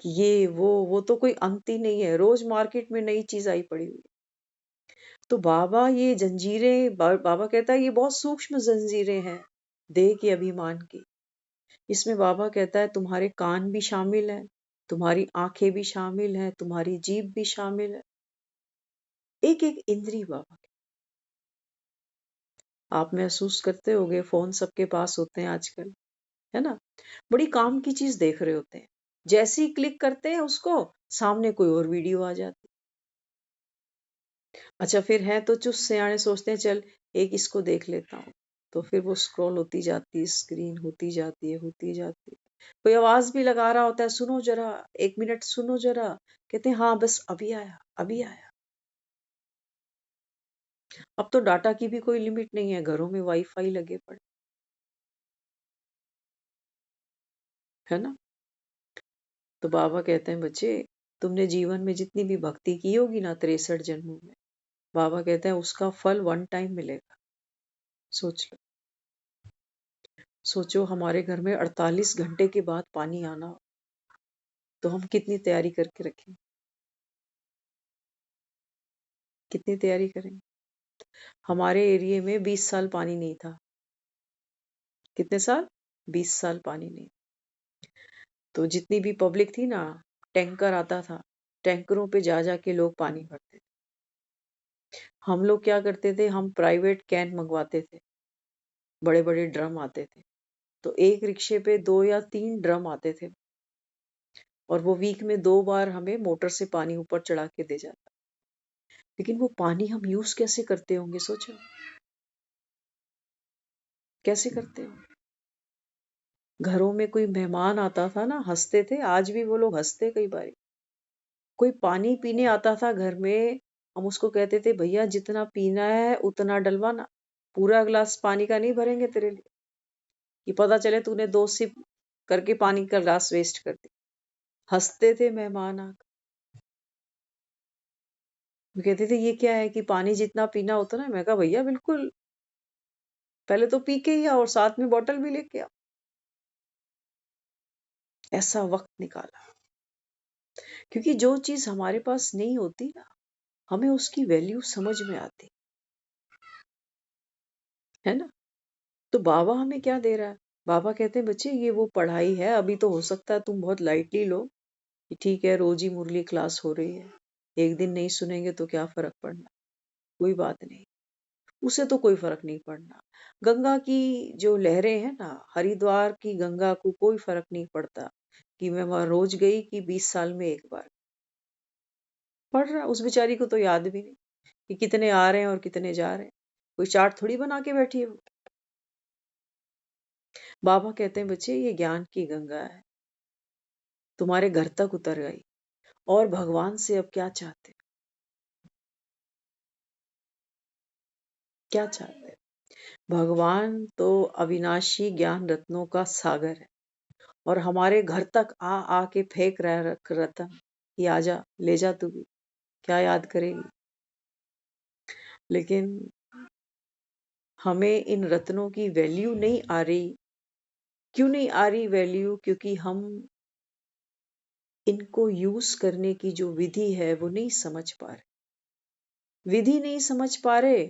कि ये वो तो कोई अंत ही नहीं है, रोज मार्केट में नई चीज आई पड़ी हुई है। तो बाबा ये जंजीरें, बाबा कहता है ये बहुत सूक्ष्म जंजीरें हैं देह के अभिमान की। इसमें बाबा कहता है तुम्हारे कान भी शामिल हैं, तुम्हारी आंखें भी शामिल हैं, तुम्हारी जीभ भी शामिल है, एक एक इंद्री बाबा आप महसूस करते होगे, फोन सबके पास होते हैं आजकल, है ना? बड़ी काम की चीज देख रहे होते हैं, जैसे ही क्लिक करते हैं उसको, सामने कोई और वीडियो आ जाती। अच्छा, फिर है तो चुस्त सियाने, सोचते हैं चल एक इसको देख लेता हूँ, तो फिर वो स्क्रॉल होती जाती है, स्क्रीन होती जाती है, होती जाती है। कोई आवाज भी लगा रहा होता है, सुनो जरा, 1 मिनट सुनो जरा, कहते हैं हाँ बस अभी आया, अभी आया। अब तो डाटा की भी कोई लिमिट नहीं है, घरों में वाईफाई लगे पड़े, है ना? तो बाबा कहते हैं बच्चे, तुमने जीवन में जितनी भी भक्ति की होगी ना 63 जन्मों में, बाबा कहते हैं उसका फल वन टाइम मिलेगा। सोच लो, सोचो हमारे घर में 48 घंटे के बाद पानी आना हो, तो हम कितनी तैयारी करके रखें, कितनी तैयारी करें। हमारे एरिया में 20 साल पानी नहीं था। कितने साल? 20 साल पानी नहीं। तो जितनी भी पब्लिक थी ना, टैंकर आता था, टैंकरों पे जा जा के लोग पानी भरते थे। हम लोग क्या करते थे, हम प्राइवेट कैन मंगवाते थे, बड़े बड़े ड्रम आते थे, तो एक रिक्शे पे 2 या 3 ड्रम आते थे, और वो वीक में 2 बार हमें मोटर से पानी ऊपर चढ़ा के दे जाता। लेकिन वो पानी हम यूज कैसे करते होंगे, सोचो कैसे करते हो। घरों में कोई मेहमान आता था ना, हंसते थे, आज भी वो लोग हंसते कई बार। कोई पानी पीने आता था घर में, हम उसको कहते थे भैया जितना पीना है उतना डलवाना, पूरा गिलास पानी का नहीं भरेंगे तेरे लिए, कि पता चले तूने 2 सिप करके पानी का गिलास वेस्ट कर दी। हंसते थे मेहमान आकर, वो कहते थे ये क्या है कि पानी जितना पीना होता ना। मैं कहा भैया बिल्कुल, पहले तो पी के ही आओ और साथ में बॉटल भी लेके आओ। ऐसा वक्त निकाला, क्योंकि जो चीज हमारे पास नहीं होती ना, हमें उसकी वैल्यू समझ में आती है ना। तो बाबा हमें क्या दे रहा है? बाबा कहते हैं बच्चे ये वो पढ़ाई है, अभी तो हो सकता है तुम बहुत लाइटली लो कि ठीक है रोज ही मुरली क्लास हो रही है, एक दिन नहीं सुनेंगे तो क्या फर्क पड़ना, कोई बात नहीं, उसे तो कोई फर्क नहीं पड़ना। गंगा की जो लहरें हैं ना, हरिद्वार की गंगा को कोई फर्क नहीं पड़ता कि मैं वहां रोज गई कि 20 साल में एक बार। पढ़ रहा, उस बेचारी को तो याद भी नहीं कि कितने आ रहे हैं और कितने जा रहे हैं, कोई चार्ट थोड़ी बना के बैठी है वो। बाबा कहते हैं बच्चे ये ज्ञान की गंगा है, तुम्हारे घर तक उतर गई, और भगवान से अब क्या चाहते हो? क्या चाहते हो? भगवान तो अविनाशी ज्ञान रत्नों का सागर है, और हमारे घर तक आ आ के फेंक रहा है रतन कि आजा ले जा, तू भी क्या याद करेगी। लेकिन हमें इन रत्नों की वैल्यू नहीं आ रही। क्यों नहीं आ रही वैल्यू? क्योंकि हम इनको यूज करने की जो विधि है वो नहीं समझ पा रहे। विधि नहीं समझ पा रहे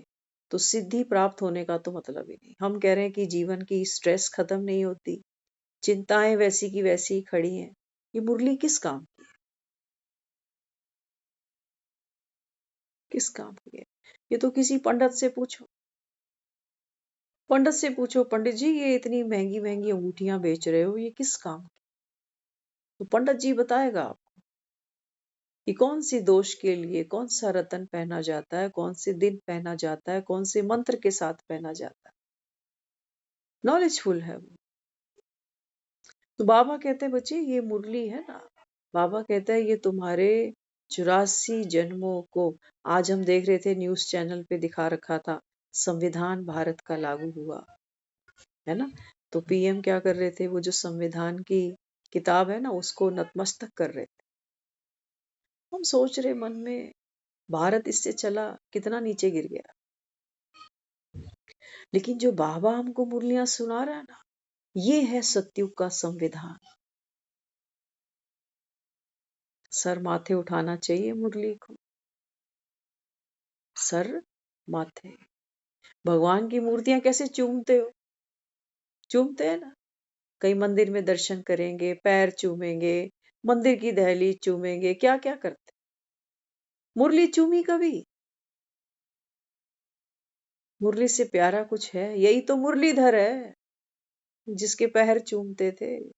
तो सिद्धि प्राप्त होने का तो मतलब ही नहीं। हम कह रहे हैं कि जीवन की स्ट्रेस खत्म नहीं होती, चिंताएं वैसी की वैसी ही खड़ी हैं। ये मुरली किस काम की है? किस काम की है? ये तो किसी पंडित से पूछो, पंडित से पूछो, पंडित जी ये इतनी महंगी महंगी अंगूठियां बेच रहे हो, ये किस काम की? तो पंडित जी बताएगा आपको कि कौन सी दोष के लिए कौन सा रतन पहना जाता है, कौन से दिन पहना जाता है, कौन से मंत्र के साथ पहना जाता है। नॉलेजफुल है वो। तो बाबा कहते हैं बच्चे ये मुरली है ना, बाबा कहता है ये तुम्हारे 84 जन्मों को, आज हम देख रहे थे न्यूज चैनल पे दिखा रखा था, संविधान भारत का लागू हुआ है ना। तो पीएम क्या कर रहे थे, वो जो संविधान की किताब है ना उसको नतमस्तक कर रहे थे। हम सोच रहे मन में, भारत इससे चला कितना नीचे गिर गया। लेकिन जो बाबा हमको मुरलियां सुना रहा है ना, ये है सतयुग का संविधान। सर माथे उठाना चाहिए मुरली को, सर माथे। भगवान की मूर्तियां कैसे चूमते हो? चूमते हैं ना। कई मंदिर में दर्शन करेंगे, पैर चूमेंगे, मंदिर की दहलीज चूमेंगे, क्या क्या करते। मुरली चूमी कभी? मुरली से प्यारा कुछ है? यही तो मुरलीधर है, जिसके पैर चूमते थे,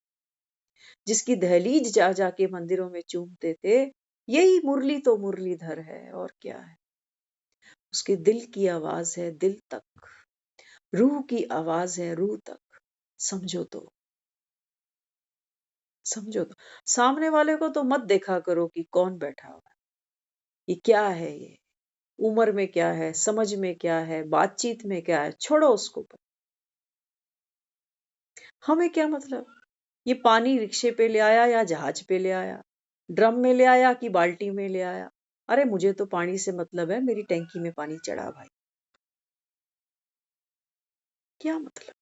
जिसकी दहलीज जा जाके मंदिरों में चूमते थे। यही मुरली तो मुरलीधर है, और क्या है। उसके दिल की आवाज है दिल तक, रूह की आवाज है रूह तक। समझो तो, समझो तो। सामने वाले को तो मत देखा करो कि कौन बैठा हुआ है, ये क्या है, ये उम्र में क्या है, समझ में क्या है, बातचीत में क्या है, छोड़ो उसको। हमें क्या मतलब, ये पानी रिक्शे पे ले आया या जहाज पे ले आया, ड्रम में ले आया कि बाल्टी में ले आया। अरे मुझे तो पानी से मतलब है, मेरी टैंकी में पानी चढ़ा भाई, क्या मतलब।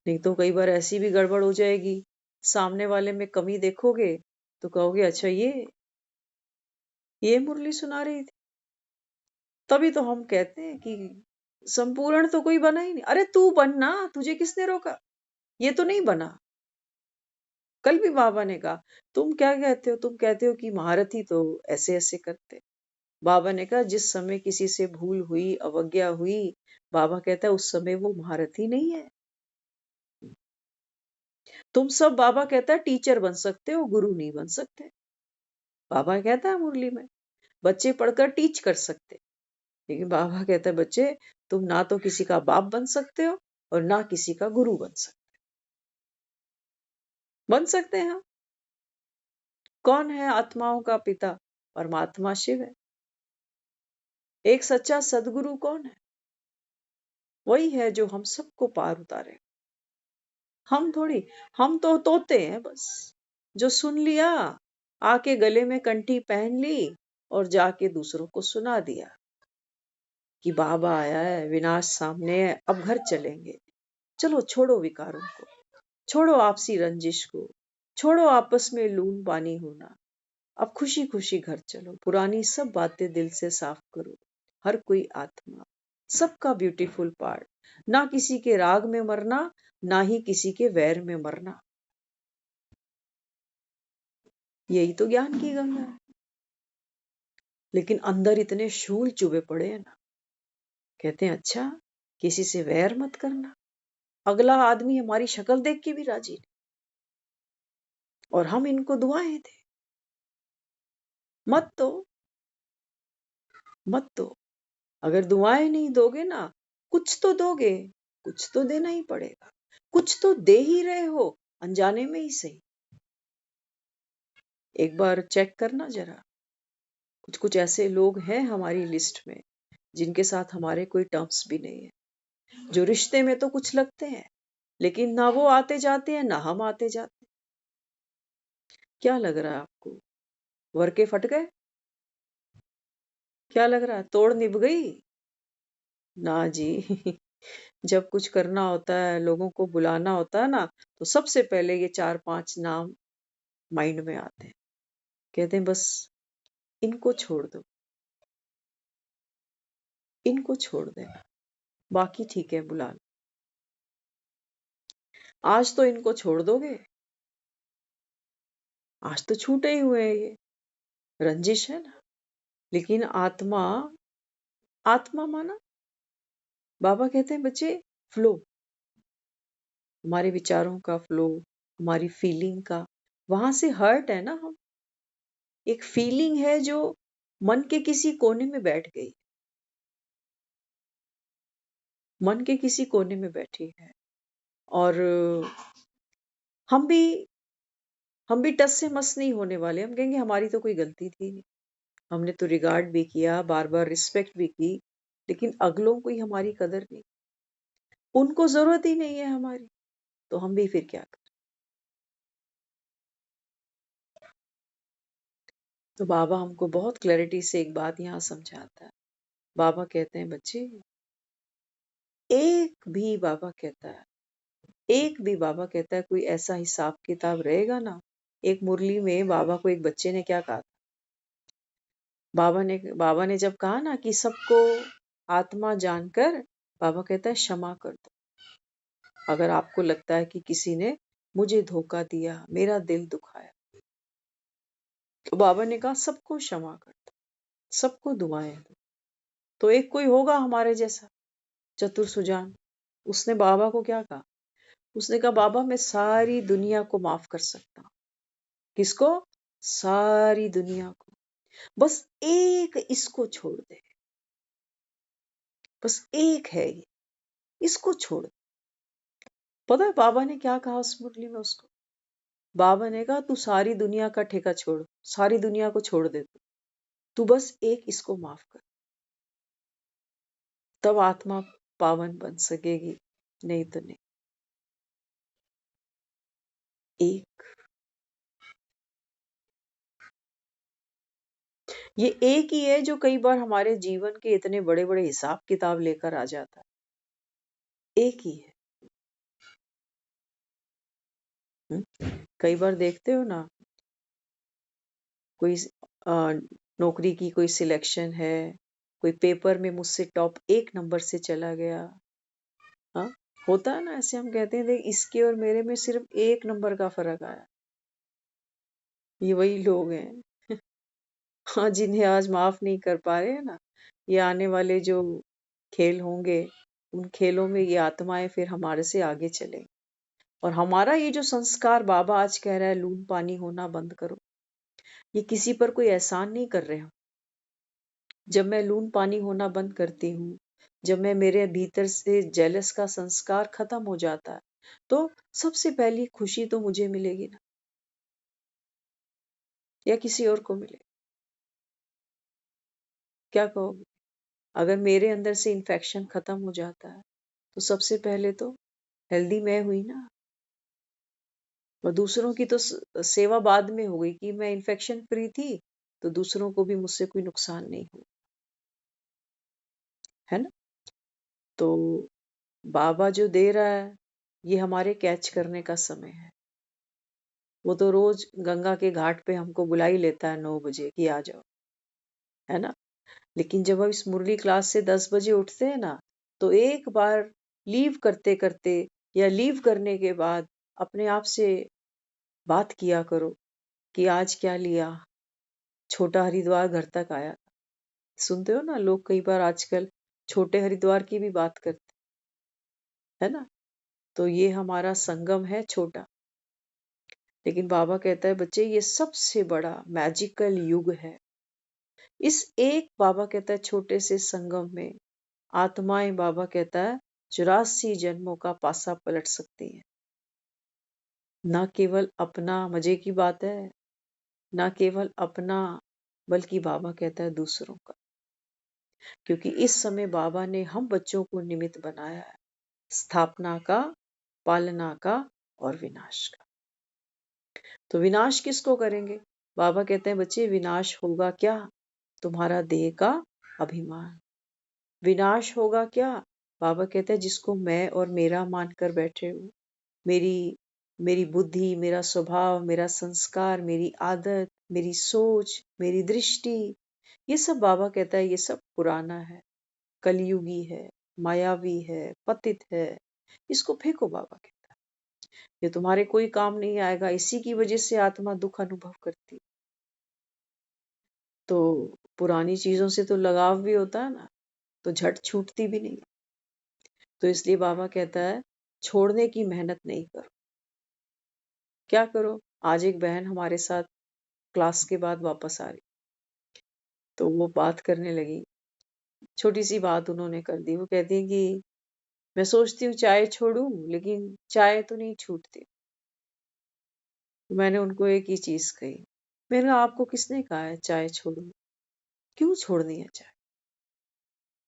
नहीं तो कई बार ऐसी भी गड़बड़ हो जाएगी, सामने वाले में कमी देखोगे तो कहोगे अच्छा ये मुरली सुना रही थी। तभी तो हम कहते हैं कि संपूर्ण तो कोई बना ही नहीं। अरे तू बनना, तुझे किसने रोका, ये तो नहीं बना। कल भी बाबा ने कहा, तुम क्या कहते हो, तुम कहते हो कि महारथी तो ऐसे ऐसे करते। बाबा ने कहा जिस समय किसी से भूल हुई, अवज्ञा हुई, बाबा कहता है उस समय वो महारथी नहीं है। तुम सब, बाबा कहता है, टीचर बन सकते हो, गुरु नहीं बन सकते। बाबा कहता है मुरली में, बच्चे पढ़कर टीच कर सकते, लेकिन बाबा कहता है बच्चे, तुम ना तो किसी का बाप बन सकते हो और ना किसी का गुरु बन सकते हैं हम। कौन है आत्माओं का पिता? परमात्मा शिव है। एक सच्चा सदगुरु कौन है? वही है जो हम सबको पार उतारे। हम थोड़ी, हम तो तोते हैं बस, जो सुन लिया, आके गले में कंठी पहन ली और जाके दूसरों को सुना दिया कि बाबा आया है, विनाश सामने है, अब घर चलेंगे। चलो छोड़ो विकारों को, छोड़ो आपसी रंजिश को, छोड़ो आपस में लून पानी होना। अब खुशी खुशी घर चलो, पुरानी सब बातें दिल से साफ करो। हर कोई आत्मा, सबका ब्यूटीफुल पार्ट, ना किसी के राग में मरना, ना ही किसी के वैर में मरना। यही तो ज्ञान की गंगा है। लेकिन अंदर इतने शूल चुभे पड़े हैं ना, कहते हैं अच्छा किसी से वैर मत करना। अगला आदमी हमारी शक्ल देख के भी राजी नहीं, और हम इनको दुआएं दे, मत दो, मत दो। अगर दुआएं नहीं दोगे ना, कुछ तो दोगे, कुछ तो देना ही पड़ेगा, कुछ तो दे ही रहे हो, अनजाने में ही सही। एक बार चेक करना जरा, कुछ कुछ ऐसे लोग हैं हमारी लिस्ट में जिनके साथ हमारे कोई टर्म्स भी नहीं है, जो रिश्ते में तो कुछ लगते हैं, लेकिन ना वो आते जाते हैं ना हम आते जाते हैं। क्या लग रहा है आपको, वर्के फट गए? क्या लग रहा है, तोड़ निभ गई? ना जी। जब कुछ करना होता है, लोगों को बुलाना होता है ना, तो सबसे पहले ये 4-5 नाम माइंड में आते हैं। कहते हैं बस इनको छोड़ दो, इनको छोड़ देना, बाकी ठीक है बुला लो। आज तो इनको छोड़ दोगे, आज तो छूटे ही हुए हैं ये, रंजिश है ना। लेकिन आत्मा, आत्मा माना, बाबा कहते हैं बच्चे, फ्लो, हमारे विचारों का फ्लो, हमारी फीलिंग का, वहां से हर्ट है ना हम। एक फीलिंग है जो मन के किसी कोने में बैठ गई, मन के किसी कोने में बैठी है। और हम भी हम भी टस से मस नहीं होने वाले। हम कहेंगे हमारी तो कोई गलती थी नहीं, हमने तो रिगार्ड भी किया, बार बार रिस्पेक्ट भी की, लेकिन अगलों को ही हमारी कदर नहीं, उनको जरूरत ही नहीं है हमारी, तो हम भी फिर क्या करें। तो बाबा हमको बहुत क्लैरिटी से एक बात यहाँ समझाता है। बाबा कहते हैं बच्चे, एक भी, बाबा कहता है, एक भी, बाबा कहता है कोई ऐसा हिसाब किताब रहेगा ना। एक मुरली में बाबा को एक बच्चे ने क्या कहा, बाबा ने जब कहा ना कि सबको आत्मा जानकर, बाबा कहता है क्षमा कर दो। अगर आपको लगता है कि किसी ने मुझे धोखा दिया, मेरा दिल दुखाया, तो बाबा ने कहा सबको क्षमा कर दो, सबको दुआएं दो। तो एक कोई होगा हमारे जैसा चतुर सुजान। उसने बाबा को क्या कहा? उसने कहा बाबा मैं सारी दुनिया को माफ कर सकता हूँ। किसको? सारी दुनिया को। बस एक इसको छोड़ दे। बस एक है ये, इसको छोड़ दे। पता है बाबा ने क्या कहा उस मुरली में उसको? बाबा ने कहा तू सारी दुनिया का ठेका छोड़, सारी दुनिया को छोड़ दे तू बस एक इसको माफ कर, तब आत्मा पावन बन सकेगी, नहीं तो नहीं। एक, ये एक ही है जो कई बार हमारे जीवन के इतने बड़े बड़े हिसाब किताब लेकर आ जाता है। एक ही है। कई बार देखते हो ना, कोई नौकरी की कोई सिलेक्शन है, कोई पेपर में मुझसे टॉप 1 नंबर से चला गया। हाँ, होता है ना ऐसे। हम कहते हैं देख इसके और मेरे में सिर्फ 1 नंबर का फर्क आया। ये वही लोग हैं हाँ, जिन्हें आज माफ नहीं कर पा रहे हैं ना। ये आने वाले जो खेल होंगे, उन खेलों में ये आत्माएं फिर हमारे से आगे चलेंगी। और हमारा ये जो संस्कार बाबा आज कह रहा है लून पानी होना बंद करो, ये किसी पर कोई एहसान नहीं कर रहे हम। जब मैं लून पानी होना बंद करती हूँ, जब मैं मेरे भीतर से जेलस का संस्कार खत्म हो जाता है, तो सबसे पहली खुशी तो मुझे मिलेगी ना, या किसी और को मिले? क्या कहोगे? अगर मेरे अंदर से इन्फेक्शन खत्म हो जाता है, तो सबसे पहले तो हेल्दी मैं हुई ना। और दूसरों की तो सेवा बाद में हो गई कि मैं इन्फेक्शन फ्री थी, तो दूसरों को भी मुझसे कोई नुकसान नहीं हुआ, है ना? तो बाबा जो दे रहा है, ये हमारे कैच करने का समय है। वो तो रोज गंगा के घाट पे हमको बुला ही लेता है 9 बजे कि आ जाओ, है ना? लेकिन जब हम इस मुरली क्लास से 10 बजे उठते हैं ना, तो एक बार लीव करते करते या लीव करने के बाद अपने आप से बात किया करो कि आज क्या लिया। छोटा हरिद्वार घर तक आया। सुनते हो ना लोग कई बार आजकल छोटे हरिद्वार की भी बात करते, है ना? तो ये हमारा संगम है छोटा, लेकिन बाबा कहता है बच्चे ये सबसे बड़ा मैजिकल युग है। इस एक बाबा कहता है छोटे से संगम में आत्माएं, बाबा कहता है 84 जन्मों का पासा पलट सकती हैं। ना केवल अपना, मजे की बात है, ना केवल अपना, बल्कि बाबा कहता है दूसरों का। क्योंकि इस समय बाबा ने हम बच्चों को निमित्त बनाया है, स्थापना का, पालना का और विनाश का। तो विनाश किसको करेंगे? बाबा कहते हैं बच्चे विनाश होगा क्या? तुम्हारा देह का अभिमान। विनाश होगा क्या? बाबा कहते हैं जिसको मैं और मेरा मानकर बैठे हो। मेरी मेरी बुद्धि, मेरा स्वभाव, मेरा संस्कार, मेरी आदत, मेरी सोच, मेरी दृष्टि, ये सब बाबा कहता है ये सब पुराना है, कलयुगी है, मायावी है, पतित है। इसको फेंको, बाबा कहता है ये तुम्हारे कोई काम नहीं आएगा। इसी की वजह से आत्मा दुख अनुभव करती। तो पुरानी चीजों से तो लगाव भी होता है ना, तो झट छूटती भी नहीं। तो इसलिए बाबा कहता है छोड़ने की मेहनत नहीं करो। क्या करो? आज एक बहन हमारे साथ क्लास के बाद वापस आ रही, तो वो बात करने लगी। छोटी सी बात उन्होंने कर दी। वो कहती है कि मैं सोचती हूँ चाय छोड़ूं, लेकिन चाय तो नहीं छूटती। मैंने उनको एक ही चीज कही, मैंने कहा आपको किसने कहा है चाय छोड़ो? क्यों छोड़नी है चाय?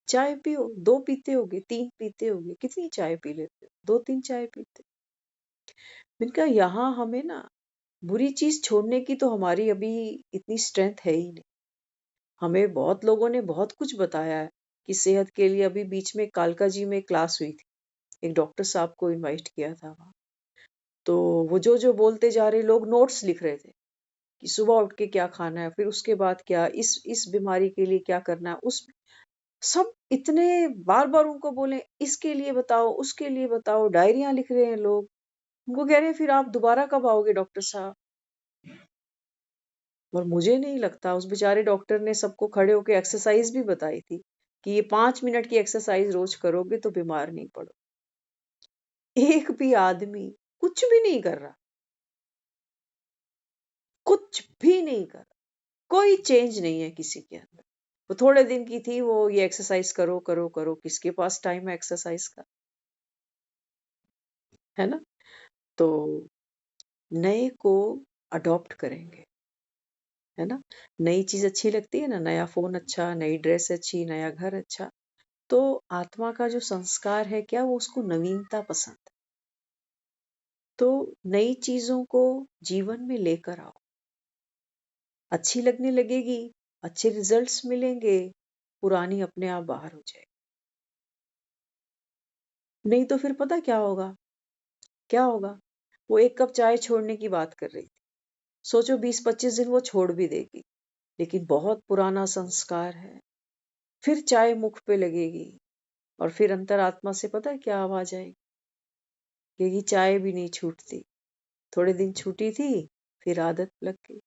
चाय पियो, 2 पीते होगे, 3 पीते होगे, कितनी चाय पी लेते हो? 2-3 चाय पीते। मैंने कहा यहाँ हमें ना बुरी चीज छोड़ने की तो हमारी अभी इतनी स्ट्रेंथ है ही नहीं। हमें बहुत लोगों ने बहुत कुछ बताया है कि सेहत के लिए। अभी बीच में कालका जी में क्लास हुई थी, एक डॉक्टर साहब को इनवाइट किया था वहां। तो वो जो जो बोलते जा रहे लोग नोट्स लिख रहे थे कि सुबह उठ के क्या खाना है, फिर उसके बाद क्या, इस बीमारी के लिए क्या करना है। उस सब इतने बार बार उनको बोले इसके लिए बताओ, उसके लिए बताओ, डायरियां लिख रहे हैं लोग। उनको कह रहे हैं फिर आप दोबारा कब आओगे डॉक्टर साहब? और मुझे नहीं लगता, उस बेचारे डॉक्टर ने सबको खड़े होकर एक्सरसाइज भी बताई थी कि ये 5 मिनट की एक्सरसाइज रोज करोगे तो बीमार नहीं पड़ो। एक भी आदमी कुछ भी नहीं कर रहा, कुछ भी नहीं कर रहा, कोई चेंज नहीं है किसी के अंदर। वो थोड़े दिन की थी, वो ये एक्सरसाइज करो करो करो, किसके पास टाइम है एक्सरसाइज का, है ना? तो नए को अडॉप्ट करेंगे, है ना? नई चीज अच्छी लगती है ना, नया फोन अच्छा, नई ड्रेस अच्छी, नया घर अच्छा। तो आत्मा का जो संस्कार है क्या, वो उसको नवीनता पसंद है। तो नई चीजों को जीवन में लेकर आओ, अच्छी लगने लगेगी, अच्छे रिजल्ट्स मिलेंगे, पुरानी अपने आप बाहर हो जाएगी। नहीं तो फिर पता क्या होगा, क्या होगा? वो एक कप चाय छोड़ने की बात कर रही थी, सोचो 20-25 दिन वो छोड़ भी देगी, लेकिन बहुत पुराना संस्कार है, फिर चाय मुख पे लगेगी, और फिर अंतरात्मा से पता है क्या आवाज आएगी, कि चाय भी नहीं छूटती, थोड़े दिन छूटी थी, फिर आदत लग गई।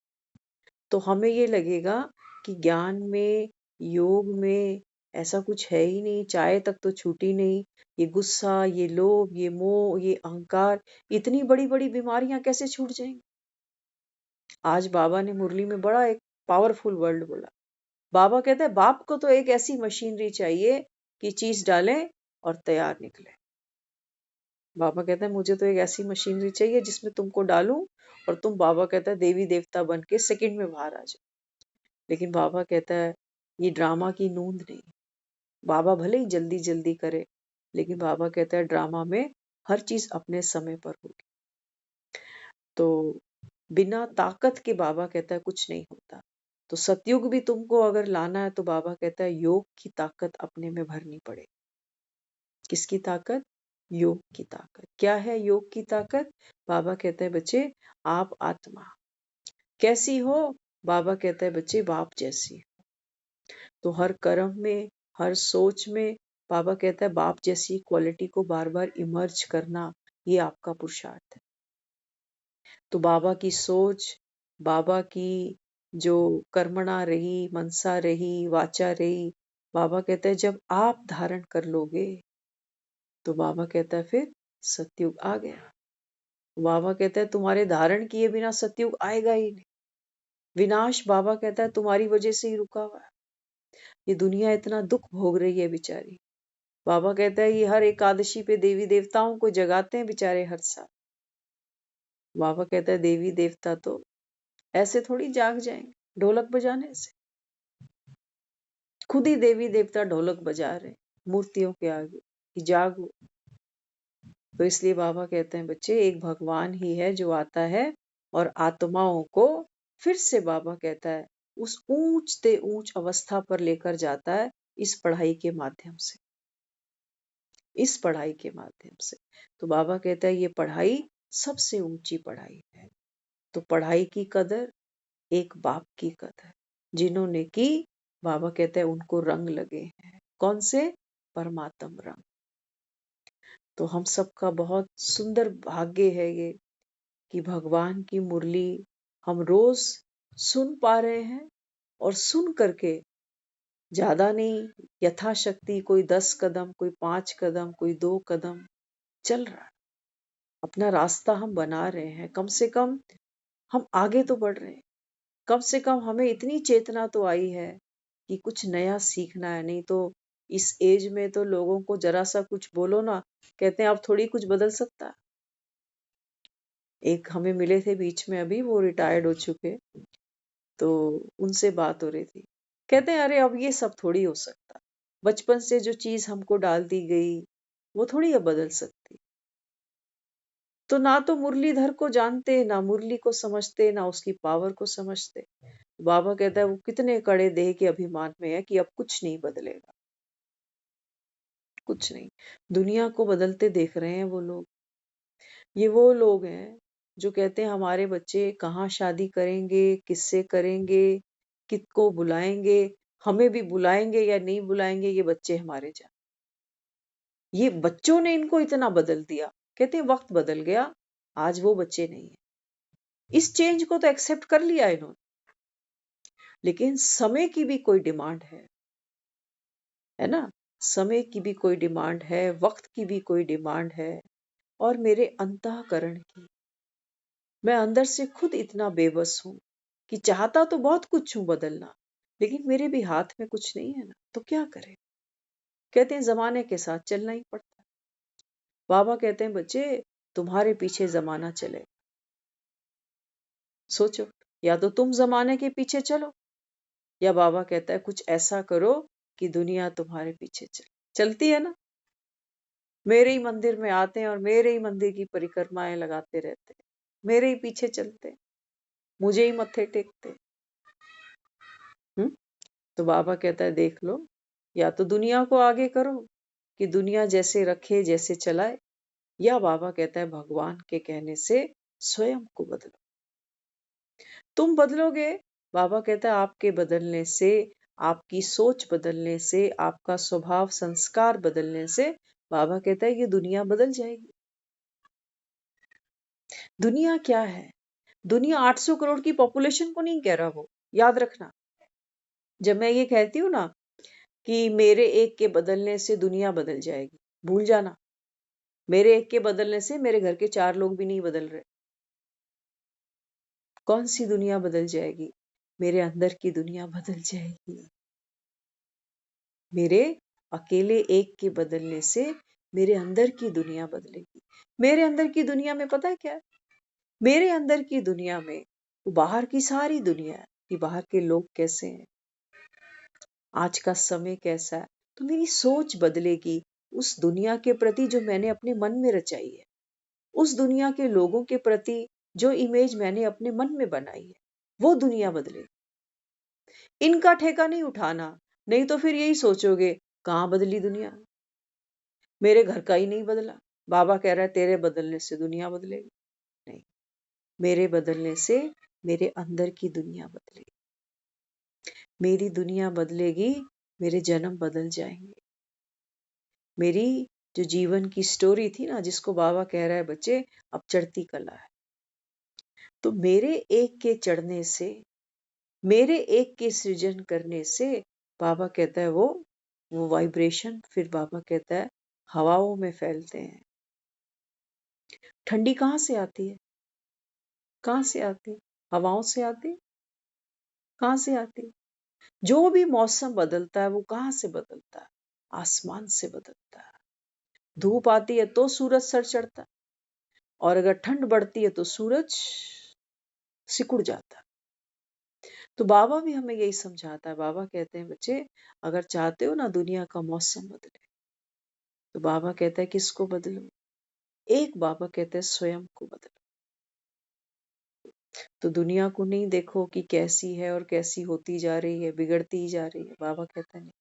तो हमें ये लगेगा कि ज्ञान में, योग में ऐसा कुछ है ही नहीं, चाय तक तो छूटी नहीं, ये गुस्सा, ये लोभ, ये मोह, ये अहंकार, इतनी बड़ी बड़ी बीमारियां कैसे छूट जाएंगी? आज बाबा ने मुरली में बड़ा एक पावरफुल वर्ड बोला। बाबा कहते हैं बाप को तो एक ऐसी मशीनरी चाहिए कि चीज डालें और तैयार निकले। बाबा कहता है मुझे तो एक ऐसी मशीनरी चाहिए जिसमें तुमको डालूं और तुम, बाबा कहता है, देवी देवता बन के सेकंड में बाहर आ जाओ। लेकिन बाबा कहता है ये ड्रामा की नूंद नहीं। बाबा भले ही जल्दी जल्दी करे, लेकिन बाबा कहता है ड्रामा में हर चीज अपने समय पर होगी। तो बिना ताकत के, बाबा कहता है, कुछ नहीं होता। तो सतयुग भी तुमको अगर लाना है तो बाबा कहता है योग की ताकत अपने में भरनी पड़े। किसकी ताकत? योग की ताकत। क्या है योग की ताकत? बाबा कहता है बच्चे, आप आत्मा कैसी हो? बाबा कहता है बच्चे, बाप जैसी। तो हर कर्म में, हर सोच में, बाबा कहता है बाप जैसी क्वालिटी को बार बार इमर्ज करना, ये आपका पुरुषार्थ है। तो बाबा की सोच, बाबा की जो कर्मणा रही, मनसा रही, वाचा रही, बाबा कहता है जब आप धारण कर लोगे तो बाबा कहता है फिर सतयुग आ गया। बाबा कहता है तुम्हारे धारण किए बिना सतयुग आएगा ही नहीं। विनाश, बाबा कहता है, तुम्हारी वजह से ही रुका हुआ है। ये दुनिया इतना दुख भोग रही है बेचारी। बाबा कहता है ये हर एकादशी पे देवी देवताओं को जगाते हैं बेचारे हर साल। बाबा कहता है देवी देवता तो ऐसे थोड़ी जाग जाएंगे ढोलक बजाने से। खुद ही देवी देवता ढोलक बजा रहे मूर्तियों के आगे कि जागो। तो इसलिए बाबा कहते हैं बच्चे, एक भगवान ही है जो आता है और आत्माओं को फिर से, बाबा कहता है, उस ऊंच से ऊंच अवस्था पर लेकर जाता है, इस पढ़ाई के माध्यम से, इस पढ़ाई के माध्यम से। तो बाबा कहता है ये पढ़ाई सबसे ऊंची पढ़ाई है। तो पढ़ाई की कदर एक बाप की कदर, जिन्होंने की, बाबा कहता है उनको रंग लगे हैं। कौन से? परमात्म रंग। तो हम सबका बहुत सुंदर भाग्य है ये कि भगवान की मुरली हम रोज सुन पा रहे हैं, और सुन करके ज्यादा नहीं, यथाशक्ति, कोई 10 कदम, कोई 5 कदम, कोई 2 कदम चल रहा है। अपना रास्ता हम बना रहे हैं, कम से कम हम आगे तो बढ़ रहे हैं। कम से कम हमें इतनी चेतना तो आई है कि कुछ नया सीखना है। नहीं तो इस एज में तो लोगों को जरा सा कुछ बोलो ना, कहते हैं आप थोड़ी कुछ बदल सकता है। एक हमें मिले थे बीच में, अभी वो रिटायर्ड हो चुके, तो उनसे बात हो रही थी। कहते हैं अरे अब ये सब थोड़ी हो सकता, बचपन से जो चीज हमको डाल दी गई वो थोड़ी अब बदल सकती। तो ना तो मुरलीधर को जानते, ना मुरली को समझते, ना उसकी पावर को समझते। बाबा कहता है वो कितने कड़े देह के अभिमान में है कि अब कुछ नहीं बदलेगा, कुछ नहीं। दुनिया को बदलते देख रहे हैं वो लोग। ये वो लोग हैं जो कहते हैं हमारे बच्चे कहाँ शादी करेंगे, किससे करेंगे, किसको बुलाएंगे, हमें भी बुलाएंगे या नहीं बुलाएंगे, ये बच्चे हमारे जान। ये बच्चों ने इनको इतना बदल दिया। कहते हैं वक्त बदल गया, आज वो बच्चे नहीं है। इस चेंज को तो एक्सेप्ट कर लिया इन्होंने, लेकिन समय की भी कोई डिमांड है। है ना। समय की भी कोई डिमांड है, वक्त की भी कोई डिमांड है, और मेरे अंतःकरण की। मैं अंदर से खुद इतना बेबस हूं कि चाहता तो बहुत कुछ हूं बदलना, लेकिन मेरे भी हाथ में कुछ नहीं है ना, तो क्या करें। कहते हैं जमाने के साथ चलना ही पड़ता है। बाबा कहते हैं बच्चे, तुम्हारे पीछे जमाना चले। सोचो, या तो तुम जमाने के पीछे चलो, या बाबा कहता है कुछ ऐसा करो कि दुनिया तुम्हारे पीछे चले। चलती है ना। मेरे ही मंदिर में आते हैं और मेरे ही मंदिर की परिक्रमाएं लगाते रहते हैं, मेरे ही पीछे चलते हैं, मुझे ही मत्थे टेकते हैं। तो बाबा कहता है देख लो, या तो दुनिया को आगे करो कि दुनिया जैसे रखे जैसे चलाए, या बाबा कहता है भगवान के कहने से स्वयं को बदलो। तुम बदलोगे, बाबा कहता है आपके बदलने से, आपकी सोच बदलने से, आपका स्वभाव संस्कार बदलने से, बाबा कहता है ये दुनिया बदल जाएगी। दुनिया क्या है? दुनिया 800 करोड़ की पॉपुलेशन को नहीं कह रहा वो, याद रखना। जब मैं ये कहती हूँ ना कि मेरे एक के बदलने से दुनिया बदल जाएगी, भूल जाना। मेरे एक के बदलने से मेरे घर के 4 लोग भी नहीं बदल रहे। कौन सी दुनिया बदल जाएगी? मेरे अंदर की दुनिया बदल जाएगी। मेरे अकेले एक के बदलने से मेरे अंदर की दुनिया बदलेगी। मेरे अंदर की दुनिया में पता है क्या है? मेरे अंदर की दुनिया में वो बाहर की सारी दुनिया है कि बाहर के लोग कैसे हैं, आज का समय कैसा है। तो मेरी सोच बदलेगी उस दुनिया के प्रति जो मैंने अपने मन में रचाई है, उस दुनिया के लोगों के प्रति जो इमेज मैंने अपने मन में बनाई है, वो दुनिया बदलेगी। इनका ठेका नहीं उठाना, नहीं तो फिर यही सोचोगे कहाँ बदली दुनिया, मेरे घर का ही नहीं बदला। बाबा कह रहा है तेरे बदलने से दुनिया बदलेगी। नहीं, मेरे बदलने से मेरे अंदर की दुनिया बदलेगी। मेरी दुनिया बदलेगी, मेरे जन्म बदल जाएंगे। मेरी जो जीवन की स्टोरी थी ना, जिसको बाबा कह रहा है बच्चे अब चढ़ती कला है, तो मेरे एक के चढ़ने से, मेरे एक के सृजन करने से, बाबा कहता है वो वाइब्रेशन फिर बाबा कहता है हवाओं में फैलते हैं। ठंडी कहाँ से आती है? कहाँ से आती है? हवाओं से आती है। कहाँ से आती है? जो भी मौसम बदलता है वो कहाँ से बदलता है? आसमान से बदलता है। धूप आती है तो सूरज सर चढ़ता है, और अगर ठंड बढ़ती है तो सूरज सिकुड़ जाता है। तो बाबा भी हमें यही समझाता है। बाबा कहते हैं बच्चे, अगर चाहते हो ना दुनिया का मौसम बदले, तो बाबा कहता है किसको बदलो? एक बाबा कहते हैं स्वयं को बदलो। तो दुनिया को नहीं देखो कि कैसी है और कैसी होती जा रही है, बिगड़ती ही जा रही है। बाबा कहता है नहीं,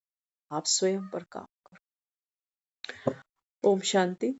आप स्वयं पर काम करो। ओम शांति।